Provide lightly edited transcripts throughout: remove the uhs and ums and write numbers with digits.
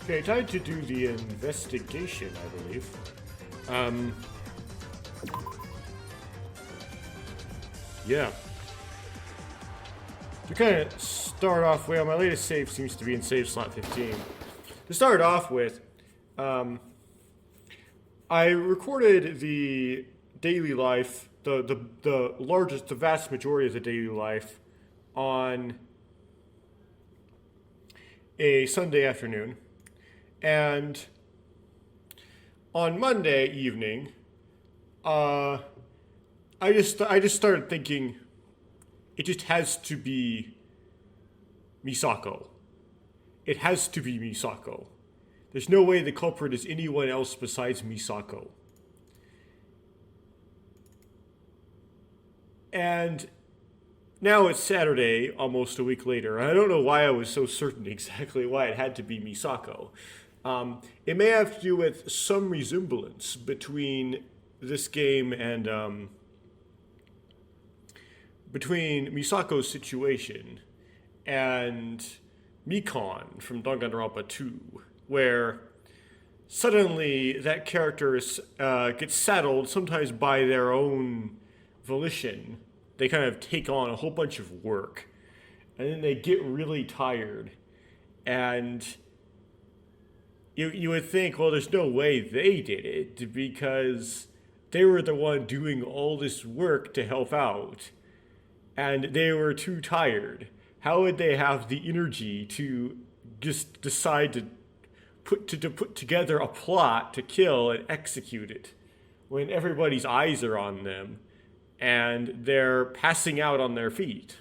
Okay, time to do the investigation, I believe. Um, yeah. To kind of start off, well, my latest save seems to be in save slot 15. To start off with, I recorded the daily life, the largest, the vast majority of the daily life on a Sunday afternoon. And on Monday evening, I just started thinking it just has to be Misako. It has to be Misako. There's no way the culprit is anyone else besides Misako. And now it's Saturday, almost a week later. I don't know why I was so certain exactly why it had to be Misako. It may have to do with some resemblance between this game and between Misako's situation and Mikon from Danganronpa 2, where suddenly that character gets saddled, sometimes by their own volition. They kind of take on a whole bunch of work, and then they get really tired, and you would think, well, there's no way they did it because they were the one doing all this work to help out, and they were too tired. How would they have the energy to just decide to put together a plot to kill and execute it when everybody's eyes are on them and they're passing out on their feet?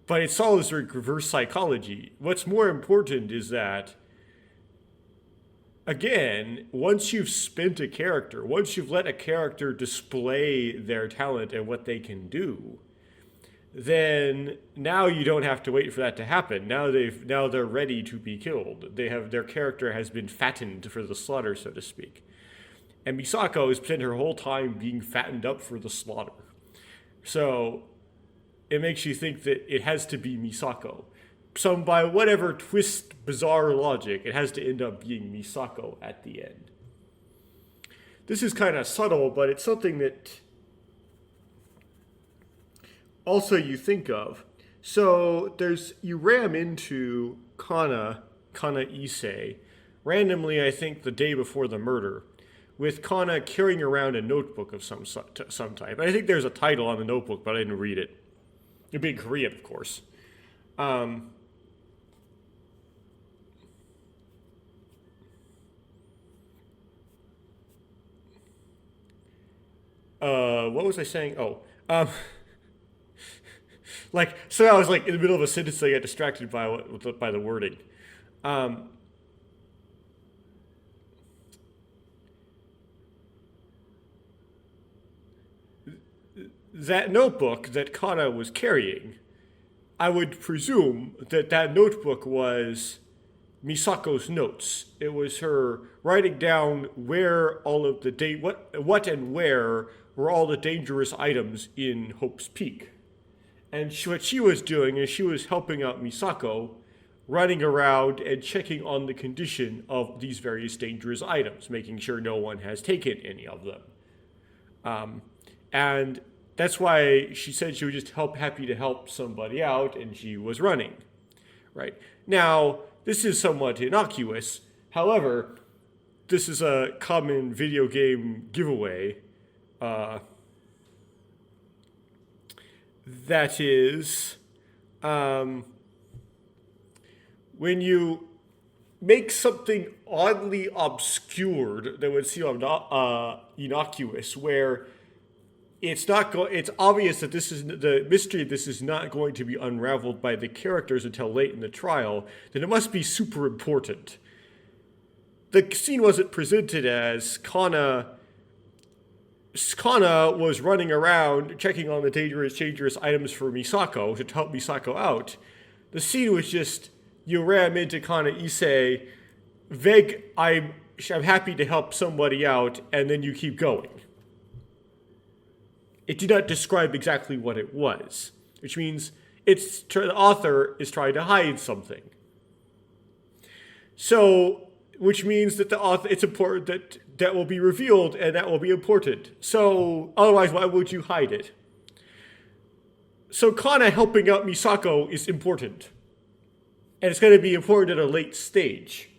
But it's all this reverse psychology. What's more important is that, again, once you've spent a character, once you've let a character display their talent and what they can do, then now you don't have to wait for that to happen. Now they're ready to be killed. Their character has been fattened for the slaughter, so to speak. And Misako has spent her whole time being fattened up for the slaughter. So it makes you think that it has to be Misako. So by whatever twist, bizarre logic, it has to end up being Misako at the end. This is kind of subtle, but it's something that also you think of. So you ram into Kana Issei, randomly, I think the day before the murder, with Kana carrying around a notebook of some type. I think there's a title on the notebook, but I didn't read it. It'd be in Korean, of course. What was I saying? So I was in the middle of a sentence, I got distracted by the wording. That notebook that Kana was carrying, I would presume that notebook was Misako's notes. It was her writing down where all of the what and where were all the dangerous items in Hope's Peak. And what she was doing is she was helping out Misako, running around and checking on the condition of these various dangerous items, making sure no one has taken any of them. And that's why she said she was just happy to help somebody out, and she was running. Right. Now, this is somewhat innocuous. However, this is a common video game giveaway. That is, when you make something oddly obscured that would seem innocuous, where it's obvious that this is the mystery of this is not going to be unraveled by the characters until late in the trial, then it must be super important. The scene wasn't presented as Kana was running around checking on the dangerous items for Misako to help Misako out. The scene was just you ram into Kana Issei, vague, I'm happy to help somebody out, and then you keep going. It did not describe exactly what it was, which means the author is trying to hide something. So, which means that the author, it's important that will be revealed and that will be important. So, otherwise, why would you hide it? So, Kana helping out Misako is important. And it's going to be important at a late stage.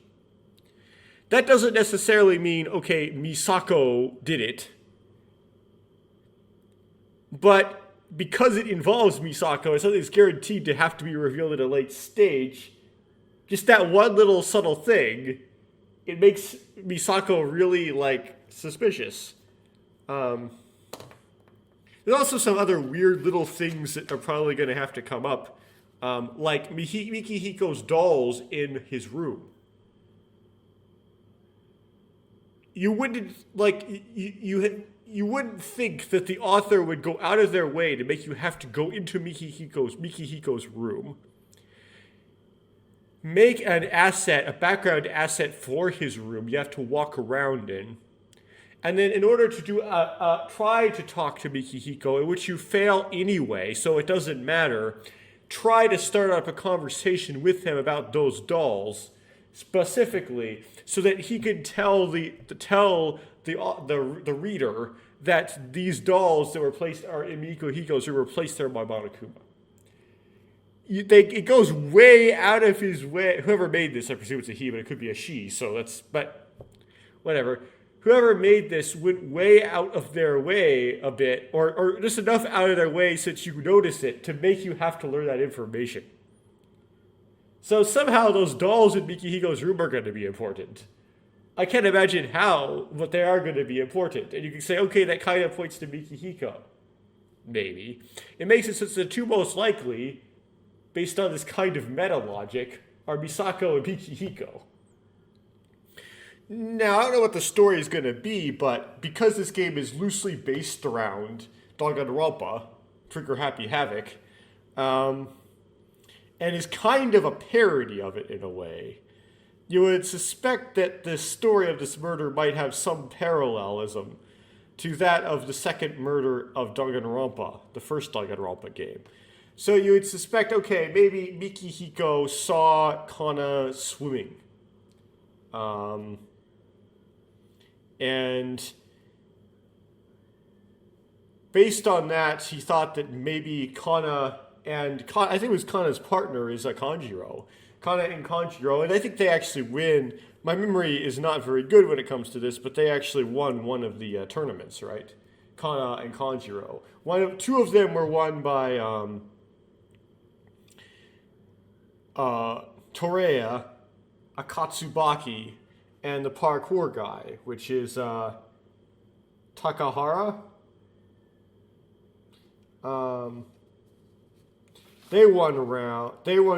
That doesn't necessarily mean, okay, Misako did it. But because it involves Misako, and something that's guaranteed to have to be revealed at a late stage, just that one little subtle thing, it makes Misako really, suspicious. There's also some other weird little things that are probably going to have to come up, like Mikihiko's dolls in his room. You wouldn't, you wouldn't think that the author would go out of their way to make you have to go into Mikihiko's room, make an asset, a background asset for his room you have to walk around in, and then in order to do try to talk to Mikihiko, in which you fail anyway, so it doesn't matter, try to start up a conversation with him about those dolls specifically, so that he could tell the reader that these dolls that were placed are in Mikihiko's were placed there by Monokuma. It goes way out of his way. Whoever made this, I presume it's a he, but it could be a she. But whatever. Whoever made this went way out of their way a bit, or just enough out of their way so that you notice it to make you have to learn that information. So somehow those dolls in Mikihiko's room are going to be important. I can't imagine how, but they are going to be important. And you can say, okay, that kind of points to Mikihiko. Maybe. It makes it so the two most likely, based on this kind of meta logic, are Misako and Mikihiko. Now, I don't know what the story is going to be, but because this game is loosely based around Danganronpa, Trigger Happy Havoc, and is kind of a parody of it in a way, you would suspect that the story of this murder might have some parallelism to that of the second murder of Danganronpa, the first Danganronpa game. So you would suspect, okay, maybe Mikihiko saw Kana swimming. And based on that, he thought that maybe Kana, I think it was Kana's partner, is Kanjiro. Kana and Kanjiro, and I think they actually win. My memory is not very good when it comes to this, but they actually won one of the tournaments, right? Kana and Kanjiro. Two of them were won by Toreya, Akatsubaki, and the parkour guy, which is Takahara. They won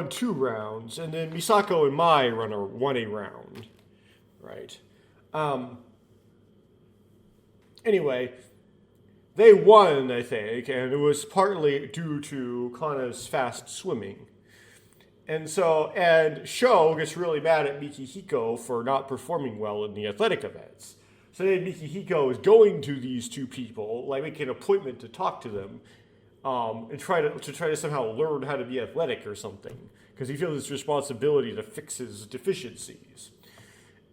2 rounds, and then Misako and Mai won a round, right? Anyway, they won, I think, and it was partly due to Kana's fast swimming. And Sho gets really mad at Mikihiko for not performing well in the athletic events. So then Mikihiko is going to these two people, making an appointment to talk to them, and try to somehow learn how to be athletic or something, because he feels his responsibility to fix his deficiencies.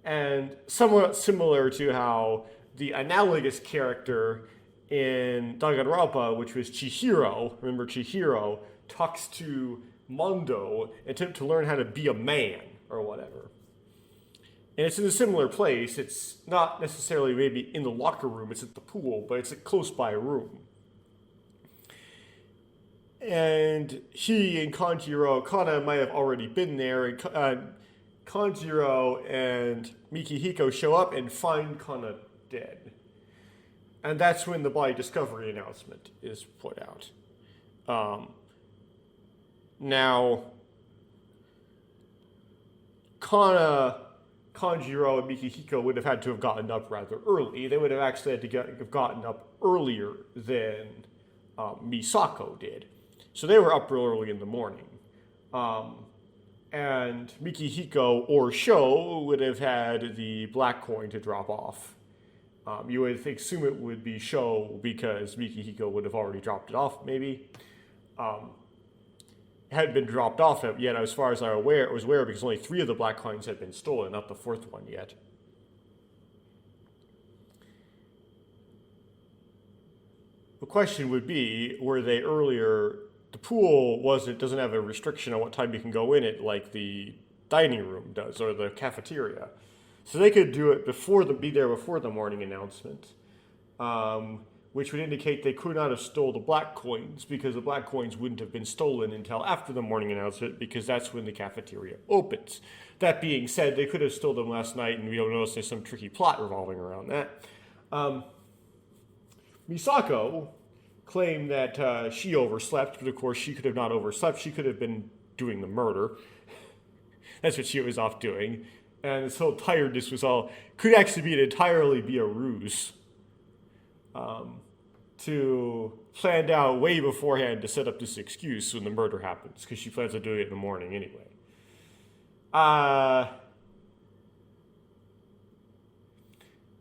And somewhat similar to how the analogous character in Danganronpa, which was Chihiro, remember Chihiro, talks to Mondo and to learn how to be a man or whatever. And it's in a similar place. It's not necessarily maybe in the locker room, it's at the pool, but it's a close by room. And he and Kana might have already been there, and Kanjiro and Mikihiko show up and find Kana dead. And that's when the body discovery announcement is put out. Now, Kanjiro and Mikihiko would have had to have gotten up rather early. They would have actually had to have gotten up earlier than Misako did. So they were up real early in the morning. And Mikihiko or Sho would have had the black coin to drop off. You would assume it would be Sho because Mikihiko would have already dropped it off, maybe. hadn't been dropped off yet, as far as I was aware, because only 3 of the black coins had been stolen, not the 4th one yet. The question would be, were they earlier? The pool doesn't have a restriction on what time you can go in it like the dining room does, or the cafeteria. So they could do it be there before the morning announcement, which would indicate they could not have stole the black coins, because the black coins wouldn't have been stolen until after the morning announcement, because that's when the cafeteria opens. That being said, they could have stolen them last night, and we don't notice there's some tricky plot revolving around that. Misako claimed that she overslept, but of course she could have not overslept. She could have been doing the murder. That's what she was off doing. And this whole tiredness could actually entirely be a ruse. To planned out way beforehand to set up this excuse when the murder happens, because she plans on doing it in the morning anyway. But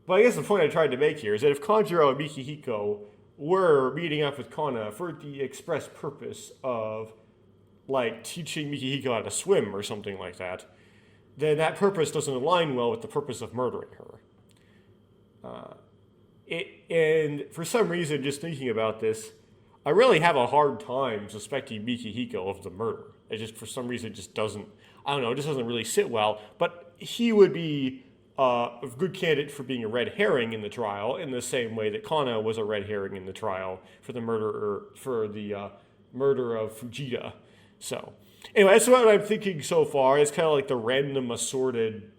I guess the point I tried to make here is that if Kanjuro and Mikihiko were meeting up with Kana for the express purpose of, like, teaching Mikihiko how to swim or something like that, then that purpose doesn't align well with the purpose of murdering her. And for some reason, just thinking about this, I really have a hard time suspecting Mikihiko of the murder. It just, for some reason, just doesn't, I don't know, it just doesn't really sit well. But he would be a good candidate for being a red herring in the trial, in the same way that Kana was a red herring in the trial for the murder of Fujita. So, anyway, that's what I'm thinking so far. It's kind of like the random assorted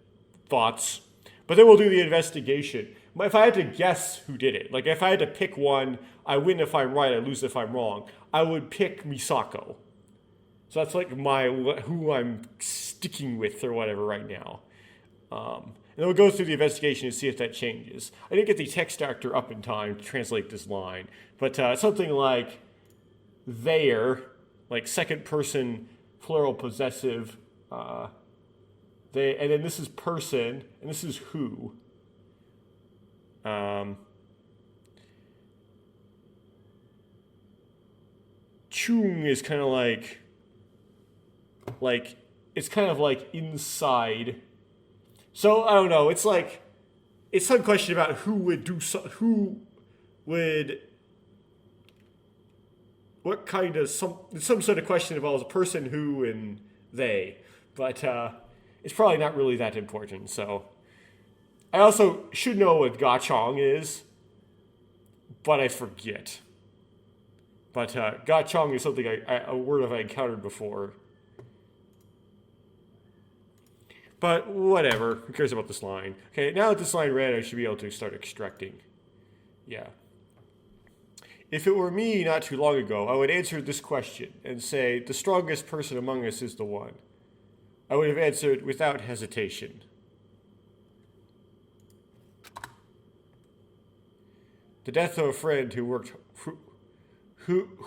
thoughts. But then we'll do the investigation. If I had to guess who did it, like if I had to pick one, I win if I'm right, I lose if I'm wrong, I would pick Misako. So that's like who I'm sticking with or whatever right now. And then we'll go through the investigation and see if that changes. I didn't get the text actor up in time to translate this line, but something like there, like second person plural possessive, they, and then this is person, and this is who. Chung is kind of like it's kind of like inside. So I don't know. It's like it's some question about who would what kind of some sort of question involves a person, who, and they, but it's probably not really that important. So I also should know what gachong is, but I forget. But gachong is something a word I've encountered before. But whatever, who cares about this line? Okay, now that this line read, I should be able to start extracting. Yeah. If it were me not too long ago, I would answer this question and say, the strongest person among us is the one. I would have answered without hesitation. The death of a friend who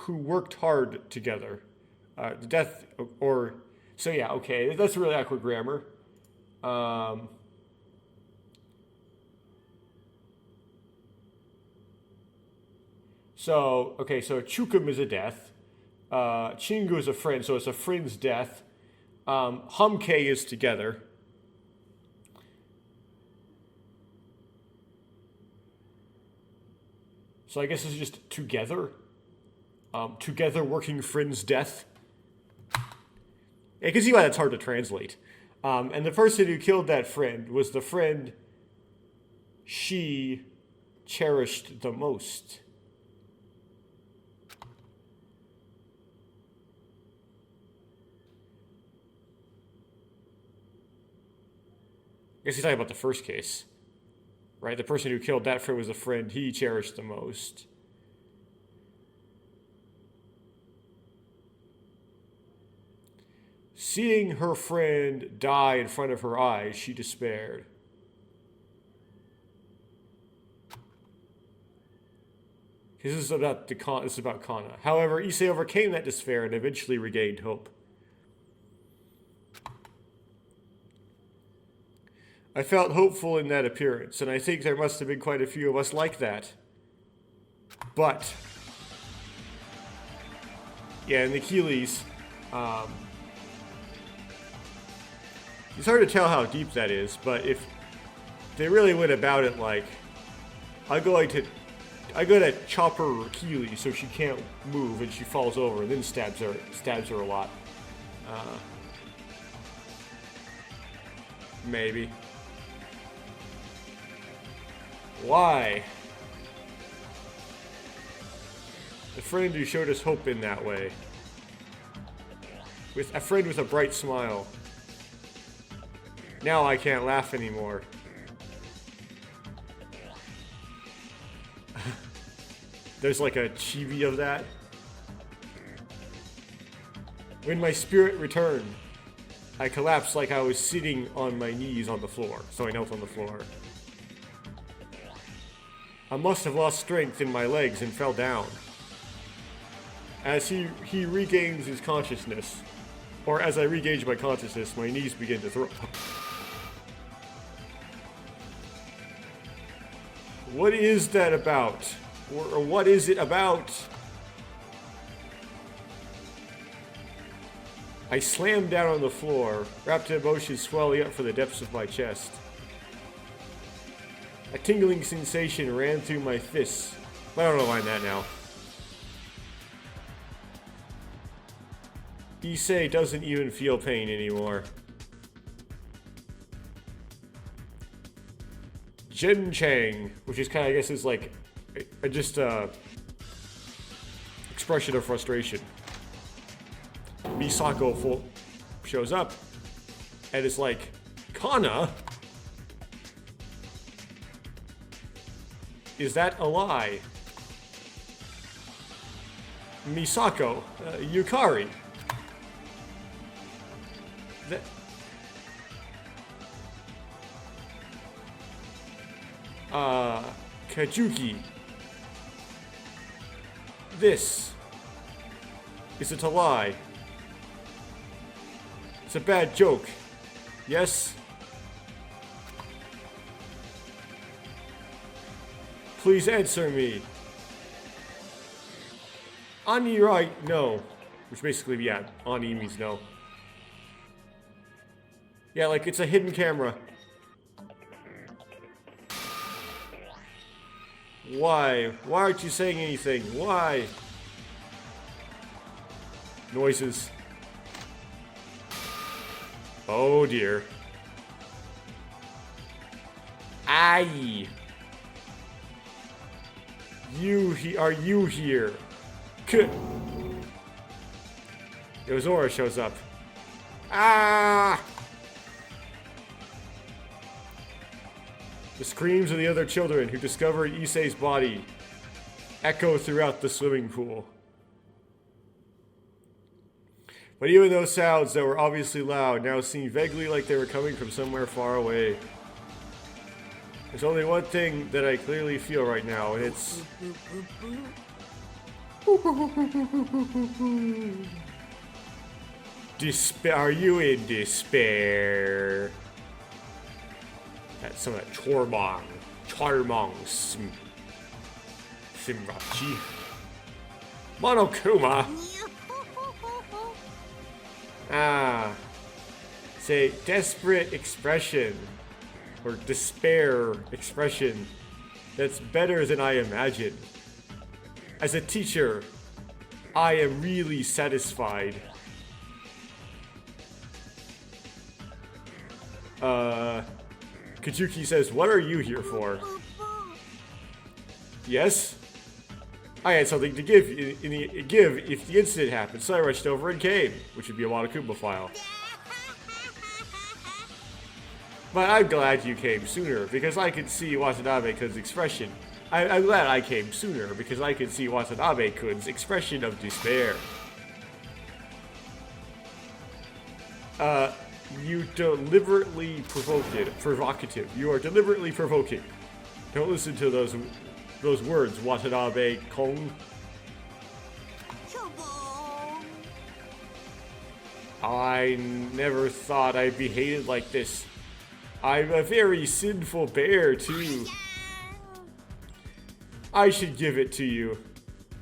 worked hard together. The death, or, so yeah, okay, that's really awkward grammar. So Chukum is a death. Chingu is a friend, so it's a friend's death. Hamke is together. So I guess it's just together. Together working friend's death. You can see why that's hard to translate. And the person who killed that friend was the friend she cherished the most. I guess he's talking about the first case, right? The person who killed that friend was the friend he cherished the most. Seeing her friend die in front of her eyes, she despaired. This is about Kana. However, Issei overcame that despair and eventually regained hope. I felt hopeful in that appearance, and I think there must have been quite a few of us like that. But, yeah, in the Keelys, It's hard to tell how deep that is, but if they really went about it like, I go to chop her Achilles so she can't move and she falls over and then stabs her a lot. Maybe. Why? The friend who showed us hope in that way. With a friend with a bright smile. Now I can't laugh anymore. There's like a chibi of that. When my spirit returned, I collapsed like I was sitting on my knees on the floor. So I knelt on the floor. I must have lost strength in my legs and fell down. As he regains his consciousness, or as I regain my consciousness, my knees begin to throw. What is that about? Or what is it about? I slammed down on the floor, wrapped emotions swelling up from the depths of my chest. A tingling sensation ran through my fists, but I don't mind that now. Issei doesn't even feel pain anymore. Jin Chang, which is kind of, I guess, is like just expression of frustration. Misako shows up and is like, Kana? Is that a lie? Misako, Yukari. Kajuki. This. Is it a lie? It's a bad joke. Yes? Please answer me. Ani right, no. Which basically, yeah, Ani means no. Yeah, like it's a hidden camera. Why? Why aren't you saying anything? Why? Noises. Oh dear. Aye. Are you here? Yozora shows up. Ah! The screams of the other children who discovered Issei's body echo throughout the swimming pool. But even those sounds that were obviously loud now seem vaguely like they were coming from somewhere far away. There's only one thing that I clearly feel right now, and it's... Despair. Are you in despair? That's some of that Charmong Simrachi. Monokuma. Ah. It's a desperate expression. Or despair expression. That's better than I imagined. As a teacher, I am really satisfied. Kajuki says, what are you here for? Yes? I had something to give if the incident happened, so I rushed over and came, which would be a Monokuma file. But I'm glad you came sooner, because I could see Watanabe-kun's expression. I'm glad I came sooner, because I could see Watanabe-kun's expression of despair. You deliberately provocative. You are deliberately provoking. Don't listen to those words, Watanabe-kun. I never thought I'd be hated like this. I'm a very sinful bear, too. I should give it to you.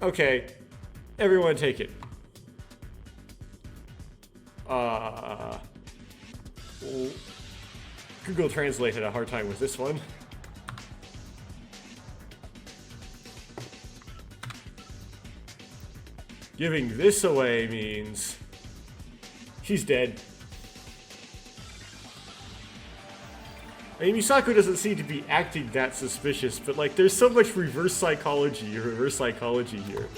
Okay, everyone take it. Uh, Google Translate had a hard time with this one. Giving this away means she's dead. I mean, Misako doesn't seem to be acting that suspicious, but like, there's so much reverse psychology here.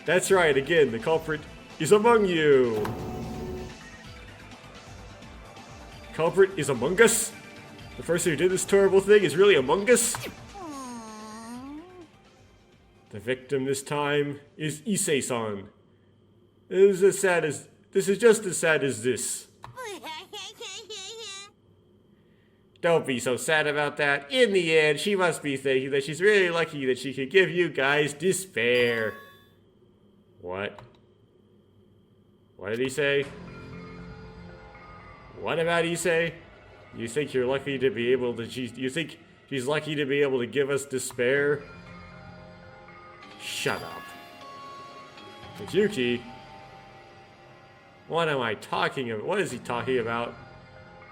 That's right, again, the culprit is among you. Culprit is among us? The person who did this terrible thing is really among us? The victim this time is Issei-san. This is just as sad as this. Don't be so sad about that. In the end, she must be thinking that she's really lucky that she could give you guys despair. What? What did he say? What about Issei? You think you're lucky to be able to... You think she's lucky to be able to give us despair? Shut up. Yuki? What am I talking about? What is he talking about?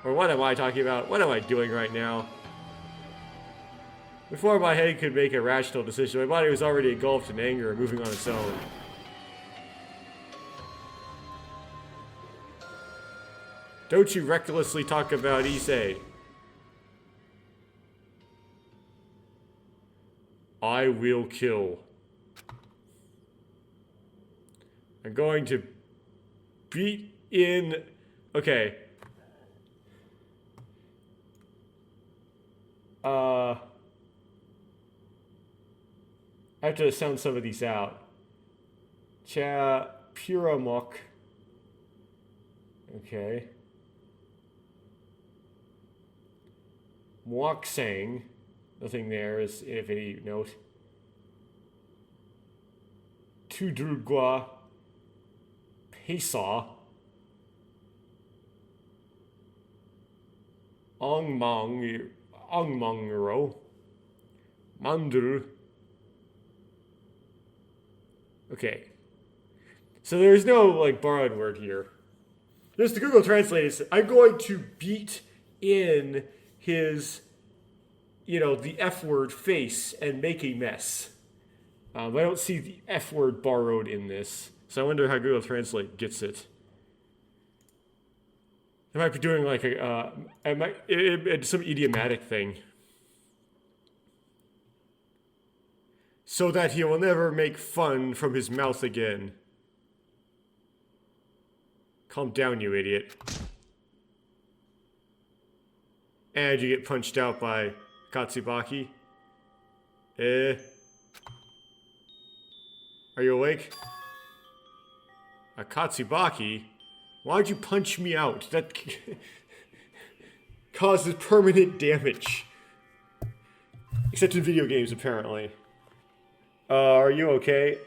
Or what am I talking about? What am I doing right now? Before my head could make a rational decision, my body was already engulfed in anger and moving on its own. Don't you recklessly talk about Issei. I will kill. I'm going to beat in... Okay. I have to sound some of these out. Cha Puramok. Okay. Mwaksang. Nothing there is if any note. Tudrugwa. Pesa. Ongmongro. Mandur. Okay. So there's no, like, borrowed word here. Just the Google Translate is, I'm going to beat in his, you know, the F word face and make a mess. I don't see the F word borrowed in this. So I wonder how Google Translate gets it. It might be doing like some idiomatic thing. So that he will never make fun from his mouth again. Calm down, you idiot. And you get punched out by Katsubaki. Are you awake? Katsubaki? Why'd you punch me out? That causes permanent damage. Except in video games, apparently. Are you okay?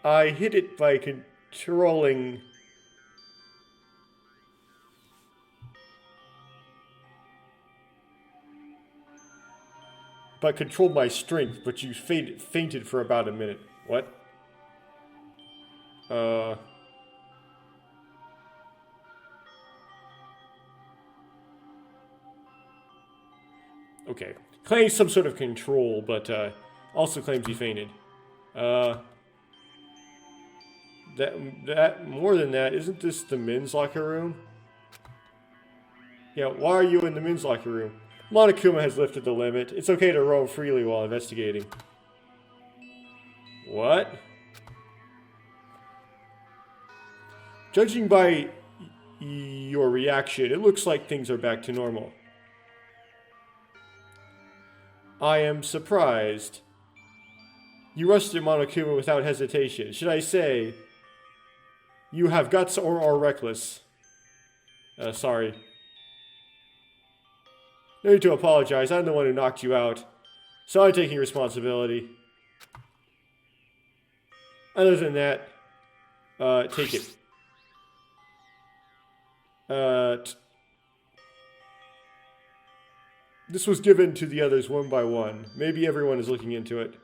I hit it by controlling... But controlled my strength, but you fainted for about a minute. What? Okay. Claims some sort of control, but also claims he fainted. That more than that, isn't this the men's locker room? Yeah, why are you in the men's locker room? Monokuma has lifted the limit. It's okay to roam freely while investigating. What? Judging by your reaction, it looks like things are back to normal. I am surprised. You rushed Monokuma without hesitation. Should I say, you have guts or are reckless? Sorry. No need to apologize. I'm the one who knocked you out. So I'm taking responsibility. Other than that, take it. This was given to the others one by one. Maybe everyone is looking into it.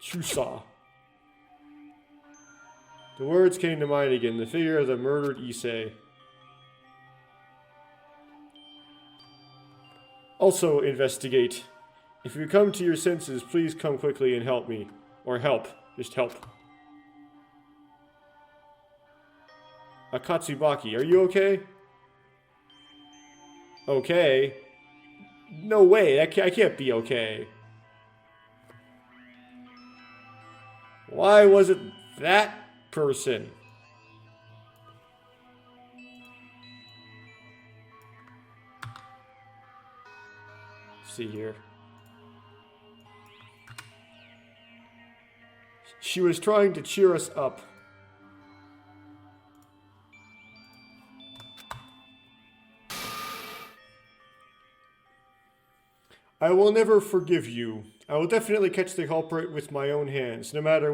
Chusa. The words came to mind again. The figure of the murdered Issei. Also investigate. If you come to your senses, please come quickly and help me. Or help. Just help. Akatsubaki, are you okay? Okay? No way, I can't be okay. Why was it that person? Let's see here. She was trying to cheer us up. I will never forgive you. I will definitely catch the culprit with my own hands, no matter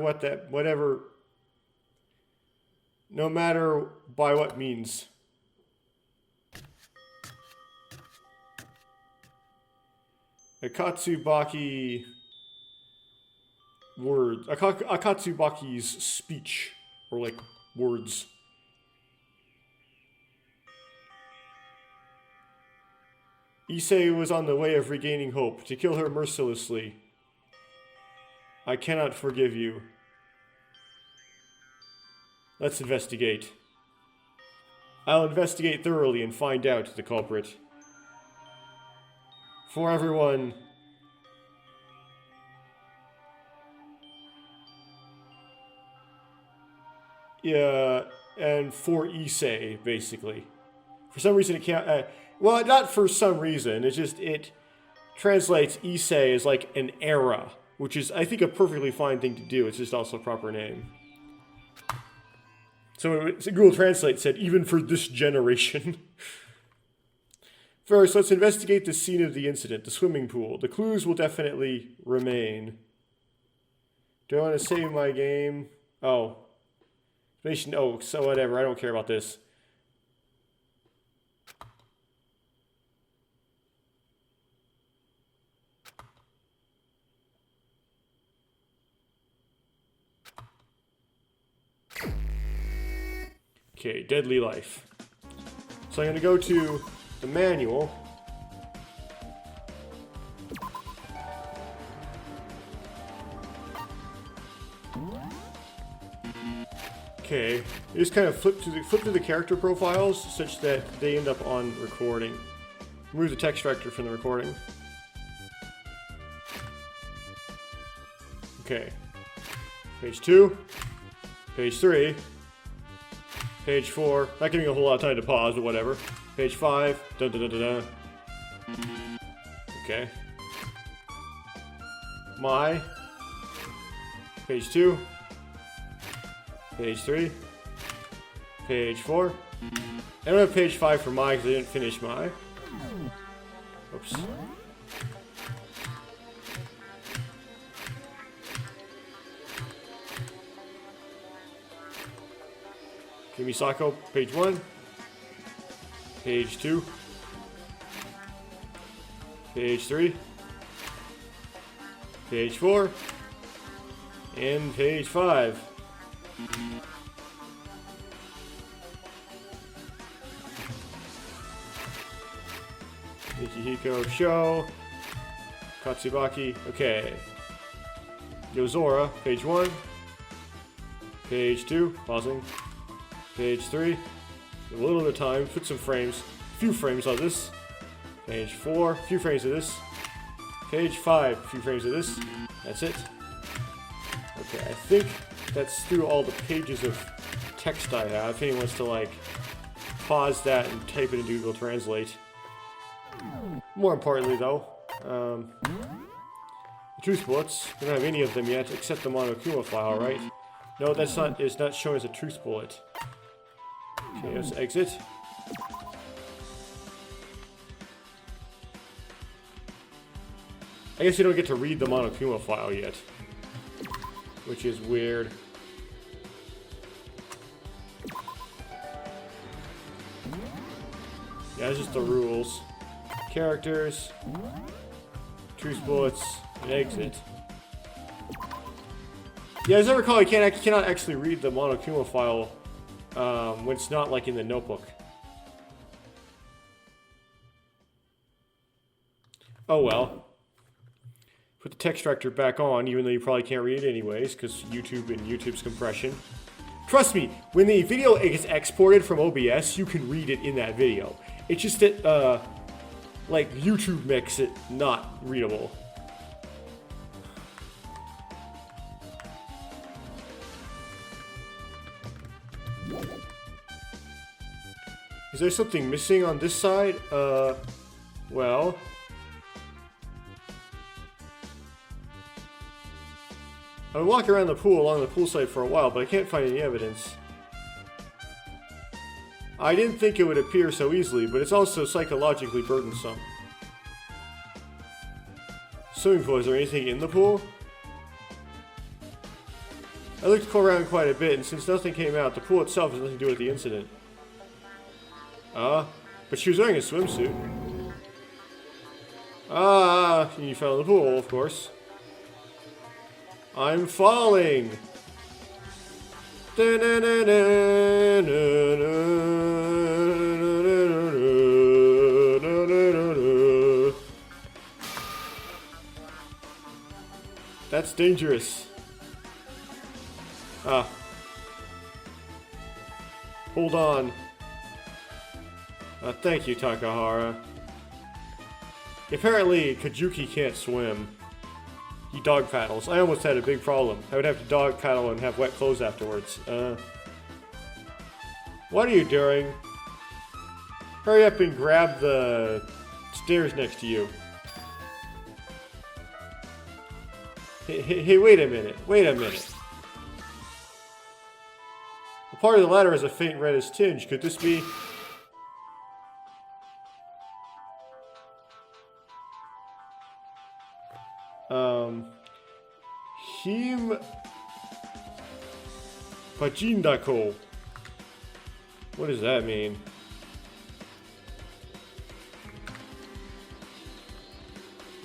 no matter by what means. Akatsubaki words. Akatsubaki's speech, or like words. Issei was on the way of regaining hope. To kill her mercilessly. I cannot forgive you. Let's investigate. I'll investigate thoroughly and find out the culprit. For everyone... Yeah, and for Issei, basically. For some reason it can't... well, not for some reason. It's just, it translates Issei as like an era, which is, I think, a perfectly fine thing to do. It's just also a proper name. So Google Translate said, even for this generation. First, let's investigate the scene of the incident, the swimming pool. The clues will definitely remain. Do I want to save my game? Oh. Oh, so whatever. I don't care about this. Okay, Deadly Life. So I'm going to go to the manual. Okay, you just kind of flip through the character profiles such that they end up on recording. Remove the text extractor from the recording. Okay. Page 2. Page 3. Page 4. Not giving a whole lot of time to pause, but whatever. Page 5. Dun dun dun dun dun. Okay. My. Page 2. Page 3. Page 4. I don't have page 5 for my because I didn't finish my. Oops. Kimisako, page 1. Page 2. Page 3. Page 4. And page 5. Michihiko Show. Katsubaki. Okay. Yozora, page 1. Page 2. Pausing. Page 3. A little bit of time. Put some frames. A few frames on this. Page 4. A few frames of this. Page 5. A few frames of this. That's it. Okay, I think that's through all the pages of text I have. If anyone wants to, like, pause that and type it into Google Translate. More importantly, though, the truth bullets. We don't have any of them yet, except the Monokuma file, right? No, that's not. It's not showing as a truth bullet. Okay, let's exit. I guess you don't get to read the Monokuma file yet, which is weird. Yeah, it's just the rules. Characters, truth bullets, and exit. Yeah, as I recall, you cannot actually read the Monokuma file when it's not like in the notebook. Oh well. Put the text extractor back on, even though you probably can't read it anyways, because YouTube and YouTube's compression. Trust me, when the video gets exported from OBS, you can read it in that video. It's just that, like, YouTube makes it not readable. Is there something missing on this side? Well... I've been walking around the pool along the pool side for a while, but I can't find any evidence. I didn't think it would appear so easily, but it's also psychologically burdensome. Swimming pool, is there anything in the pool? I looked around quite a bit, and since nothing came out, the pool itself has nothing to do with the incident. But she was wearing a swimsuit. You fell in the pool, of course. I'm falling! That's dangerous. Hold on. Thank you, Takahara. Apparently, Kajuki can't swim. He dog paddles. I almost had a big problem. I would have to dog paddle and have wet clothes afterwards. What are you doing? Hurry up and grab the stairs next to you. Hey, wait a minute. Wait a minute. A part of the ladder has a faint reddish tinge. Could this be... Him Pajindako. What does that mean?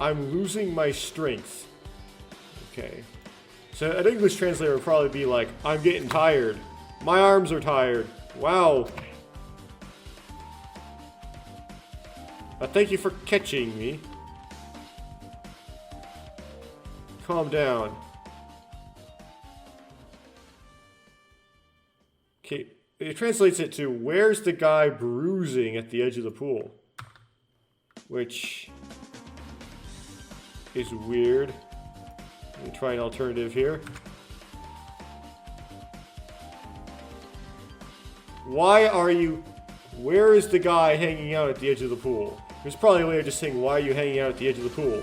I'm losing my strength. Okay. So an English translator would probably be like, I'm getting tired. My arms are tired. Wow. Thank you for catching me. Calm down. Okay, it translates it to, where's the guy bruising at the edge of the pool? Which is weird. Let me try an alternative here. Why are you... Where is the guy hanging out at the edge of the pool? There's probably a way of just saying, why are you hanging out at the edge of the pool?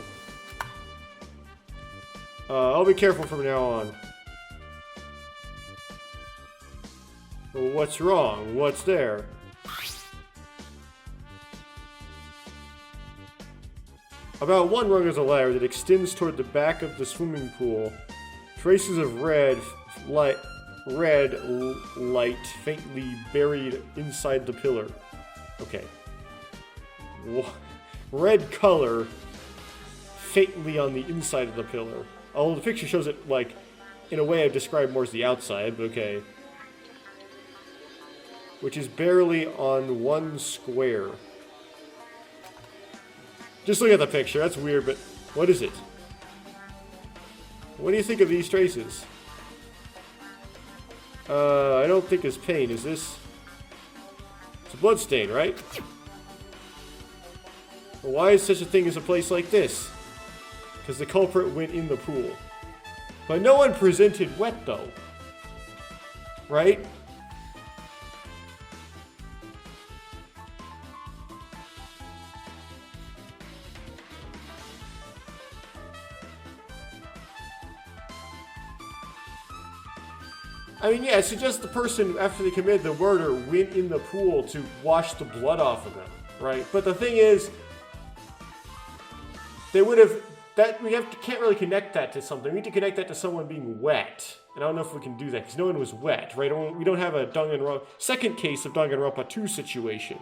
I'll be careful from now on. Well, what's wrong? What's there? About one rung is a ladder that extends toward the back of the swimming pool. Traces of red light faintly buried inside the pillar. Okay. Red color faintly on the inside of the pillar. Although the picture shows it, like, in a way I've described more as the outside, but okay. Which is barely on one square. Just look at the picture, that's weird, but what is it? What do you think of these traces? I don't think it's paint, is this? It's a blood stain, right? Well, why is such a thing as a place like this? Because the culprit went in the pool. But no one presented wet, though. Right? I mean, yeah, it suggests the person, after they committed the murder, went in the pool to wash the blood off of them, right? But the thing is, they would have... can't really connect that to something. We need to connect that to someone being wet. And I don't know if we can do that, because no one was wet, right? We don't have a Danganronpa... Second case of Danganronpa 2 situation.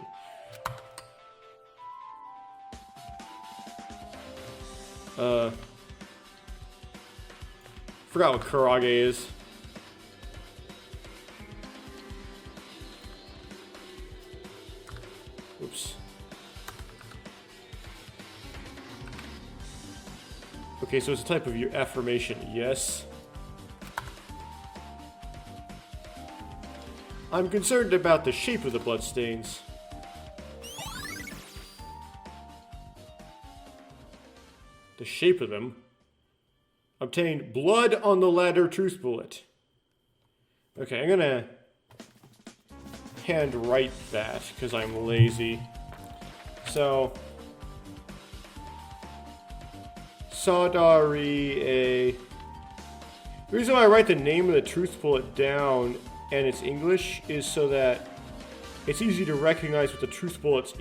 Forgot what Kurage is. Oops. Okay, so it's a type of your affirmation. Yes. I'm concerned about the shape of the bloodstains. The shape of them. Obtained blood on the ladder truth bullet. Okay, I'm gonna hand write that because I'm lazy. So, Sadari A. The reason why I write the name of the truth bullet down and it's English is so that it's easy to recognize what the truth bullets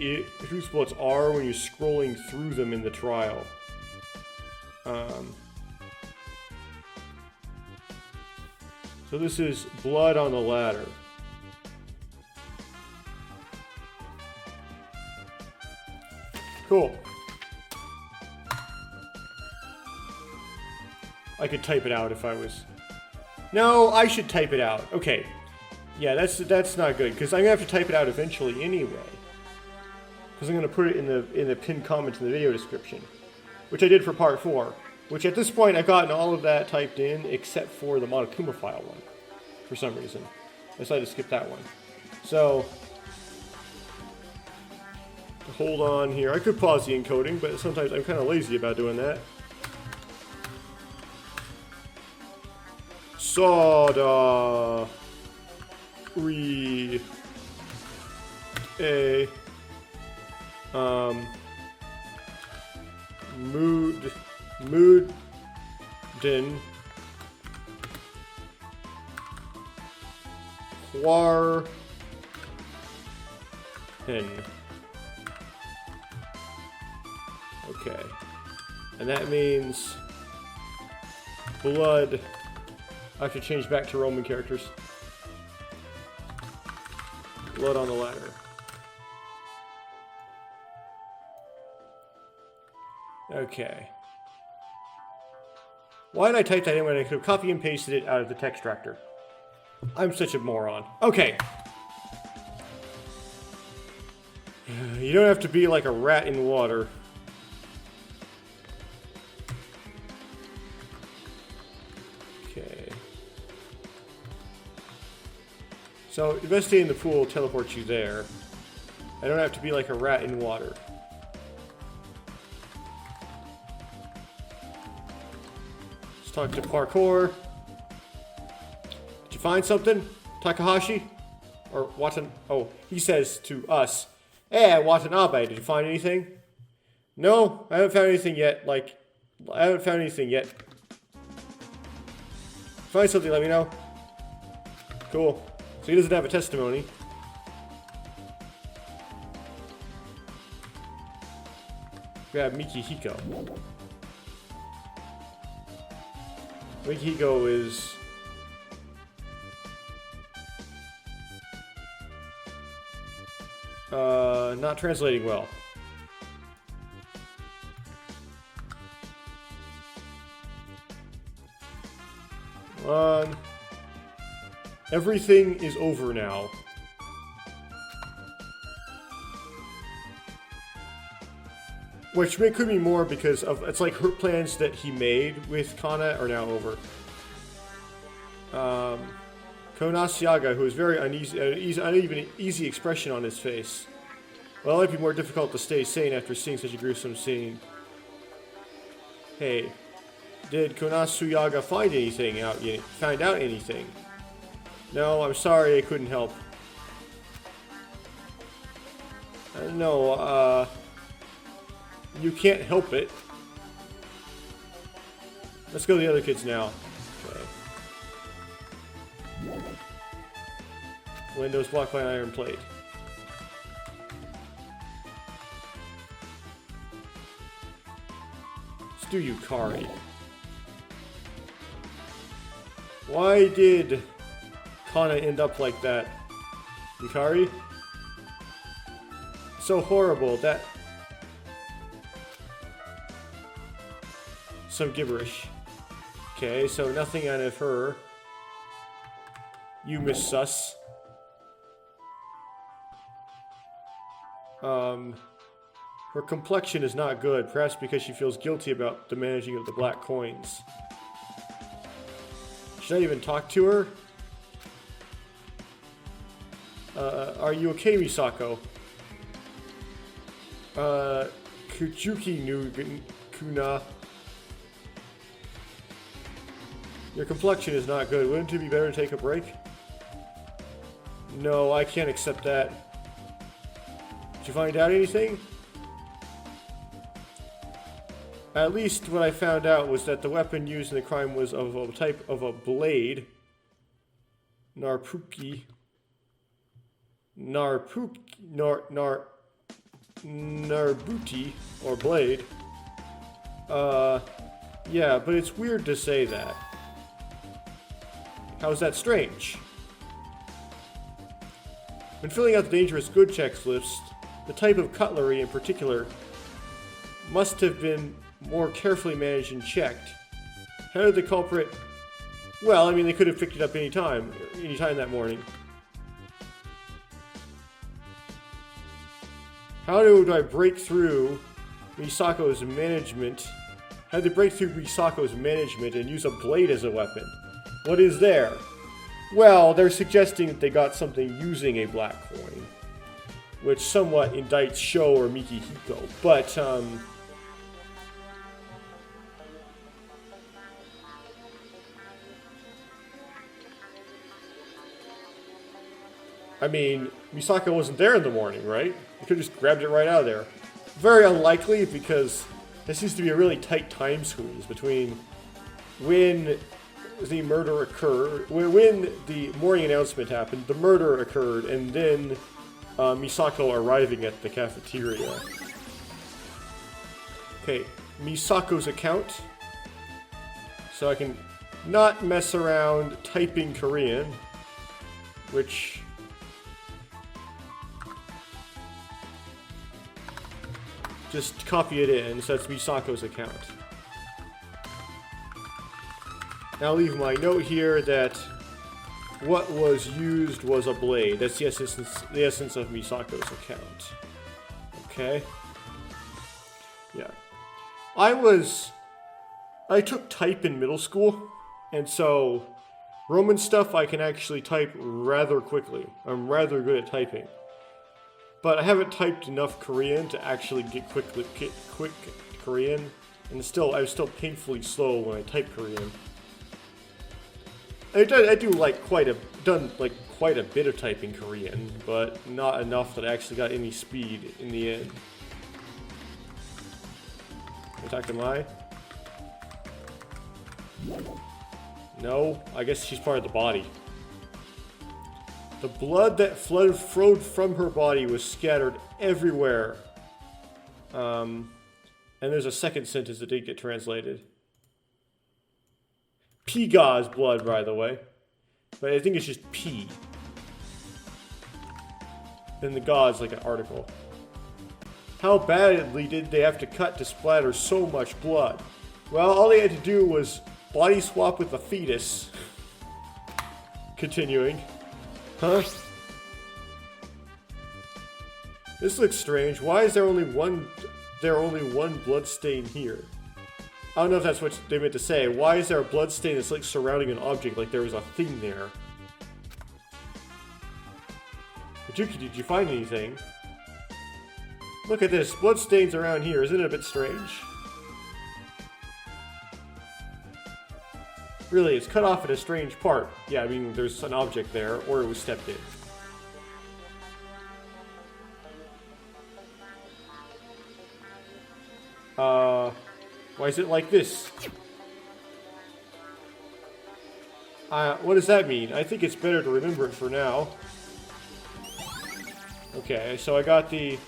are when you're scrolling through them in the trial. So this is blood on the ladder. Cool. I could type it out if I was... No, I should type it out. Okay. Yeah, that's not good, because I'm going to have to type it out eventually anyway. Because I'm going to put it in the pinned comment in the video description. Which I did for part 4. Which at this point I've gotten all of that typed in, except for the Monokuma file one. For some reason. I decided to skip that one. So... hold on here. I could pause the encoding, but sometimes I'm kind of lazy about doing that. Soda re a moodin war hen. Okay. And that means blood. I have to change back to Roman characters. Blood on the ladder. Okay. Why did I type that in when I could have copy and pasted it out of the text extractor? I'm such a moron. Okay. You don't have to be like a rat in water. Okay. So, investigating the pool teleports you there. I don't have to be like a rat in water. Let's talk to Parkour. Did you find something, Takahashi? Or Watan... Oh, he says to us, "Hey, Watanabe, did you find anything?" "No, I haven't found anything yet. I haven't found anything yet." Find something, let me know. Cool. So he doesn't have a testimony. Grab Mikihiko. Mikihiko is... not translating well. Everything is over now. Which could be more because of it's like her plans that he made with Kana are now over. Konasiaga, who is very uneasy expression on his face. Well, it might be more difficult to stay sane after seeing such a gruesome scene. Hey, did Konasuyaga find anything out yet? Find out anything? No, I'm sorry, I couldn't help. No, you can't help it. Let's go to the other kids now. Okay. Windows blocked by an iron plate. Let's do Yukari. Why did Kana end up like that? Yukari? So horrible, that... Some gibberish. Okay, so nothing out of her. You miss sus. Her complexion is not good, perhaps because she feels guilty about the managing of the black coins. Should I even talk to her? Are you okay, Misako? Kuchuki Kuna. Your complexion is not good. Wouldn't it be better to take a break? No, I can't accept that. Did you find out anything? At least what I found out was that the weapon used in the crime was of a type of a blade. Narbuti, or blade. Yeah, but it's weird to say that. How's that strange? When filling out the dangerous good checklist, the type of cutlery in particular must have been more carefully managed and checked. How did the culprit... Well, I mean, they could have picked it up any time that morning. How do I break through Misako's management? How did they break through Misako's management and use a blade as a weapon? What is there? Well, they're suggesting that they got something using a black coin, which somewhat indicts Sho or Mikihiko, but, I mean, Misako wasn't there in the morning, right? You could have just grabbed it right out of there. Very unlikely, because there seems to be a really tight time squeeze between when the murder occurred, when the morning announcement happened, the murder occurred, and then Misako arriving at the cafeteria. Okay, Misako's account. So I can not mess around typing Korean, which... just copy it in, so that's Misako's account. Now I'll leave my note here that what was used was a blade. That's the essence of Misako's account. Okay? Yeah. I took type in middle school, and so Roman stuff I can actually type rather quickly. I'm rather good at typing. But I haven't typed enough Korean to actually get quick Korean, and I was still painfully slow when I type Korean. I do done quite a bit of typing Korean, but not enough that I actually got any speed in the end. Can I talk to Mai? No, I guess she's part of the body. The blood that flowed from her body was scattered everywhere. And there's a second sentence that didn't get translated. Piga's blood, by the way. But I think it's just P. Then the God's like an article. How badly did they have to cut to splatter so much blood? Well, all they had to do was body swap with the fetus. Continuing. Huh? This looks strange. Why is there only one blood stain here? I don't know if that's what they meant to say. Why is there a blood stain that's like surrounding an object, like there was a thing there? Kajuki, did you find anything? Look at this. Blood stains around here. Isn't it a bit strange? Really, it's cut off at a strange part. Yeah, I mean, there's an object there, or it was stepped in. Why is it like this? What does that mean? I think it's better to remember it for now. Okay, so I got the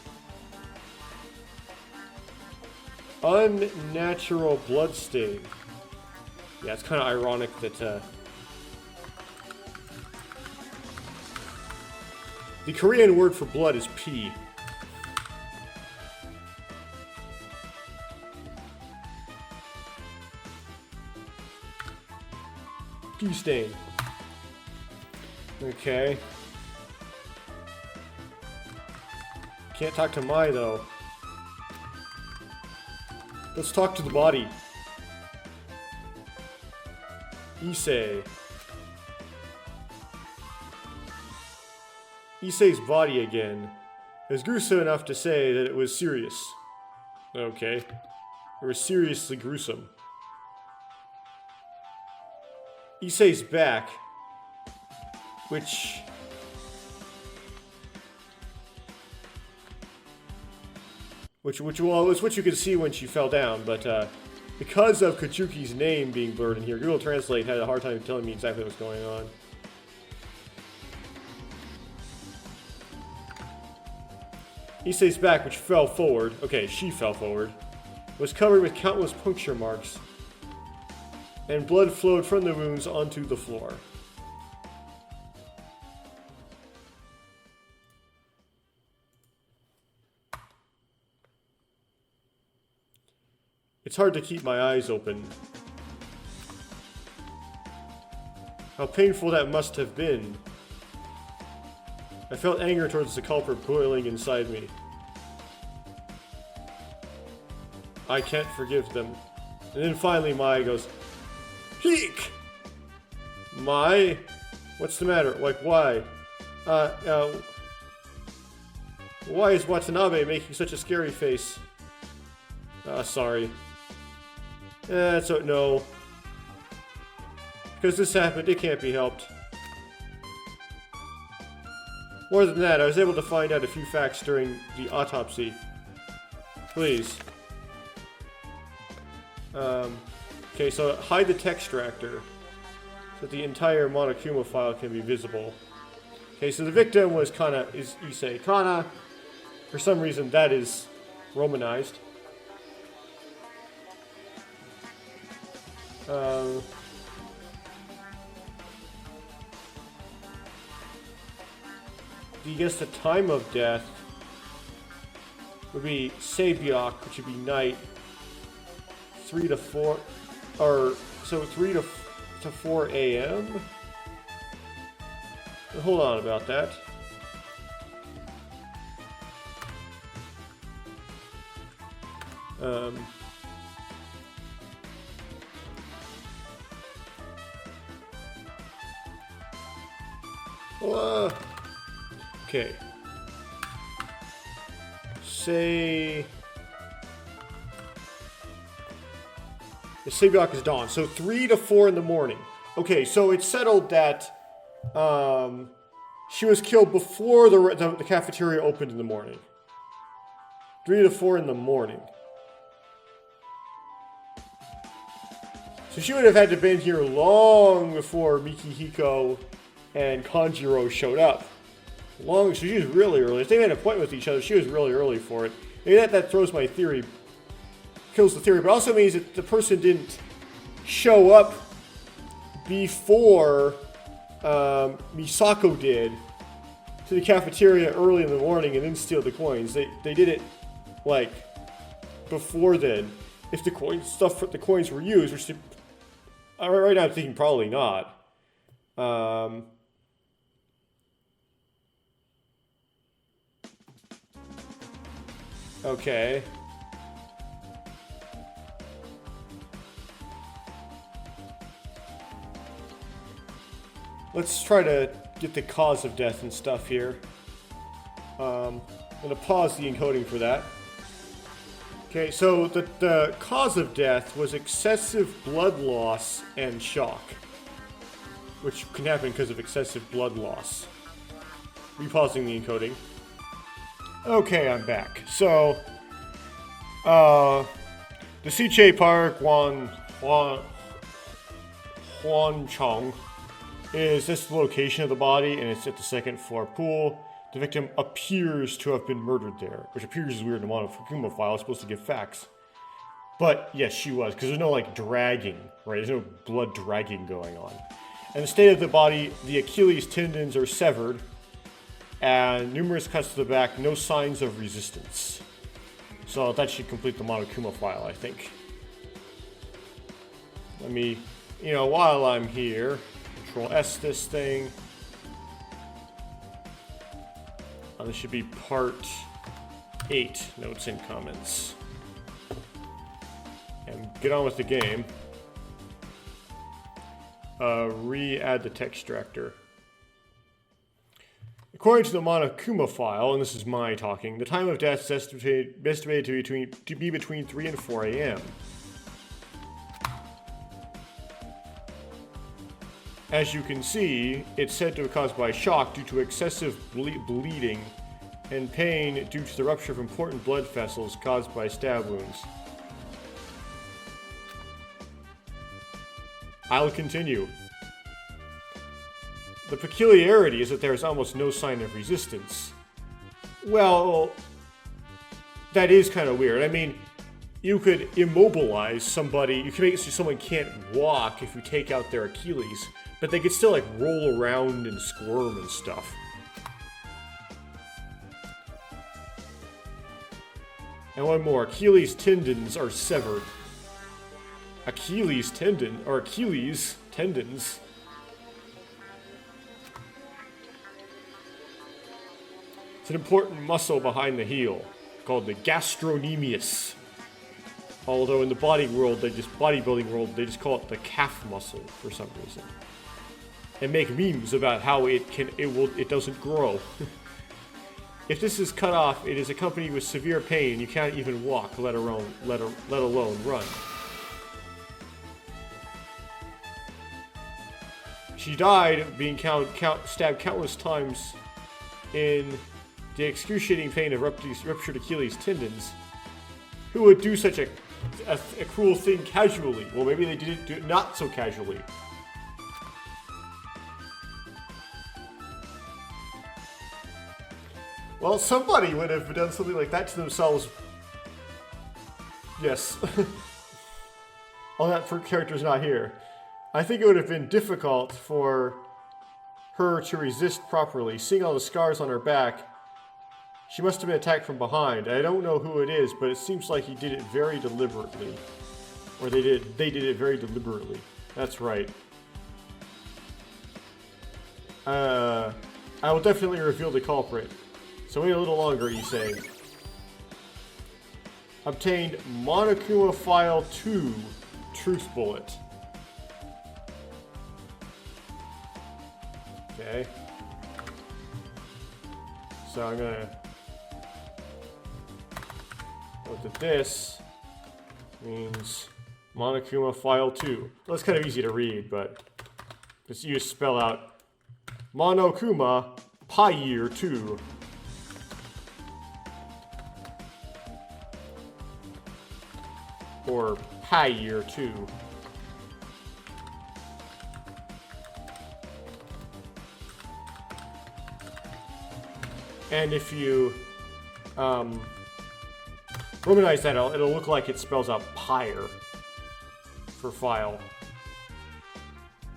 unnatural bloodstain. Yeah, it's kind of ironic that the Korean word for blood is P. Pee stain. Okay. Can't talk to Mai, though. Let's talk to the body. Issei. Issei's body again. It was gruesome enough to say that it was serious. Okay. It was seriously gruesome. Issei's back. Which well, it's what you could see when she fell down, but because of Kachuki's name being blurred in here, Google Translate had a hard time telling me exactly what's going on. Issei's back, which fell forward, okay, she fell forward, was covered with countless puncture marks, and blood flowed from the wounds onto the floor. It's hard to keep my eyes open. How painful that must have been. I felt anger towards the culprit boiling inside me. I can't forgive them. And then finally Mai goes, Heek! Mai? What's the matter? Like, why? Why is Watanabe making such a scary face? Sorry. So, no. Because this happened, it can't be helped. More than that, I was able to find out a few facts during the autopsy. Please. Okay, so hide the textractor so that the entire Monokuma file can be visible. Okay, so the victim was is Issei Kana. For some reason, that is romanized. I guess the time of death would be Sabiok, which would be night, 3 to 4, or so 3 to 4 a.m. Hold on about that. Okay. Say the Sabiok is dawn, so 3 to 4 in the morning. Okay, so it's settled that she was killed before the cafeteria opened in the morning. 3 to 4 in the morning. So she would have had to have been here long before Mikihiko and Kanjiro showed up. So she was really early. If they made an appointment with each other, she was really early for it. Maybe that throws my theory, kills the theory, but also means that the person didn't show up before Misako did to the cafeteria early in the morning and then steal the coins. They did it like before then. If the coins were used, which right now I'm thinking probably not. Okay. Let's try to get the cause of death and stuff here. I'm going to pause the encoding for that. Okay, so the cause of death was excessive blood loss and shock, which can happen because of excessive blood loss. Repausing the encoding. Okay, I'm back. So, the Siche Park Huanchong is this the location of the body, and it's at the second floor pool. The victim appears to have been murdered there, which appears is weird in a Monokuma file. It's supposed to give facts. But, yes, she was, because there's no, dragging, right? There's no blood dragging going on. And the state of the body, the Achilles tendons are severed, and numerous cuts to the back, no signs of resistance. So that should complete the Monokuma file, I think. Let me, while I'm here, Control S this thing. This should be part 8, notes and comments. And get on with the game. Re-add the text extractor. According to the Monokuma file, and this is my talking, the time of death is estimated to be between 3 and 4 a.m. As you can see, it's said to have caused by shock due to excessive bleeding and pain due to the rupture of important blood vessels caused by stab wounds. I'll continue. The peculiarity is that there is almost no sign of resistance. Well, that is kind of weird. I mean, you could immobilize somebody, you could make it so someone can't walk if you take out their Achilles, but they could still, like, roll around and squirm and stuff. And one more. Achilles tendons are severed. Achilles tendons. It's an important muscle behind the heel, called the gastrocnemius. Although in the bodybuilding world, they just call it the calf muscle for some reason. And make memes about how it doesn't grow. If this is cut off, it is accompanied with severe pain. You can't even walk, let alone run. She died of being stabbed countless times in the excruciating pain of ruptured Achilles tendons. Who would do such a cruel thing casually? Well, maybe they didn't do it not so casually. Well, somebody would have done something like that to themselves. Yes. All that character's not here. I think it would have been difficult for her to resist properly. Seeing all the scars on her back, she must have been attacked from behind. I don't know who it is, but it seems like he did it very deliberately. Or they did it very deliberately. That's right. I will definitely reveal the culprit. So wait a little longer, you say. Obtained Monokuma File 2 Truth Bullet. Okay. So I'm gonna look at this. Means Monokuma File 2. Well, that's kind of easy to read, but just you spell out Monokuma File 2. Or File 2. And if you Romanize that, it'll look like it spells out pyre for file.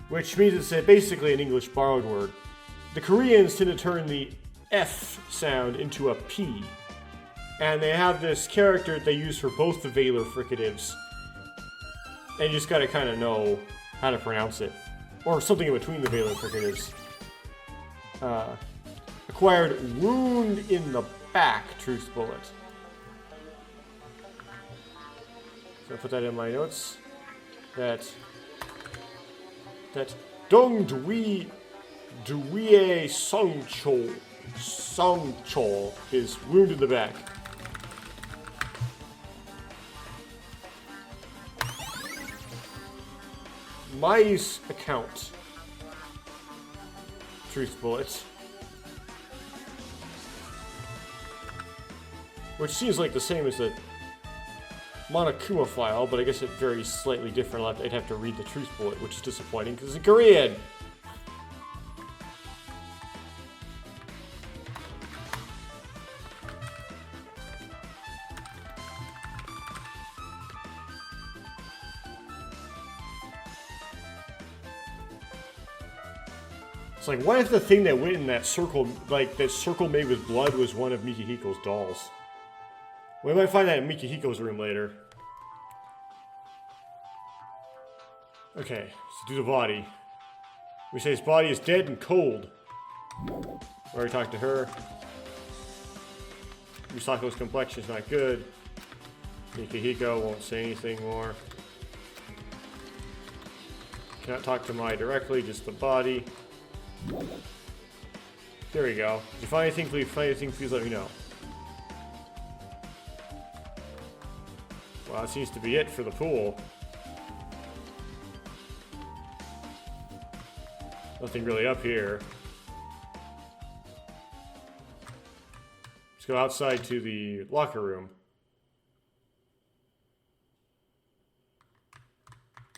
Which means it's basically an English borrowed word. The Koreans tend to turn the F sound into a P. And they have this character they use for both the velar fricatives. And you just gotta kind of know how to pronounce it. Or something in between the velar fricatives. Acquired wound in the back, truth bullet. So I put that in my notes. That Dong Dui Songchol is wound in the back. Mai's account. Truth bullet. Which seems like the same as the Monokuma file, but I guess it's very slightly different. I'd have to read the truth bullet, which is disappointing because it's in Korean. It's like, what if the thing that went in that circle, like that circle made with blood, was one of Mikihiko's dolls? We might find that in Mikihiko's room later. Okay, so do the body. We say his body is dead and cold. Already talked to her. Misako's complexion is not good. Mikihiko won't say anything more. Cannot talk to Mai directly, just the body. There we go. If you find anything, please let me know. Well, that seems to be it for the pool. Nothing really up here. Let's go outside to the locker room.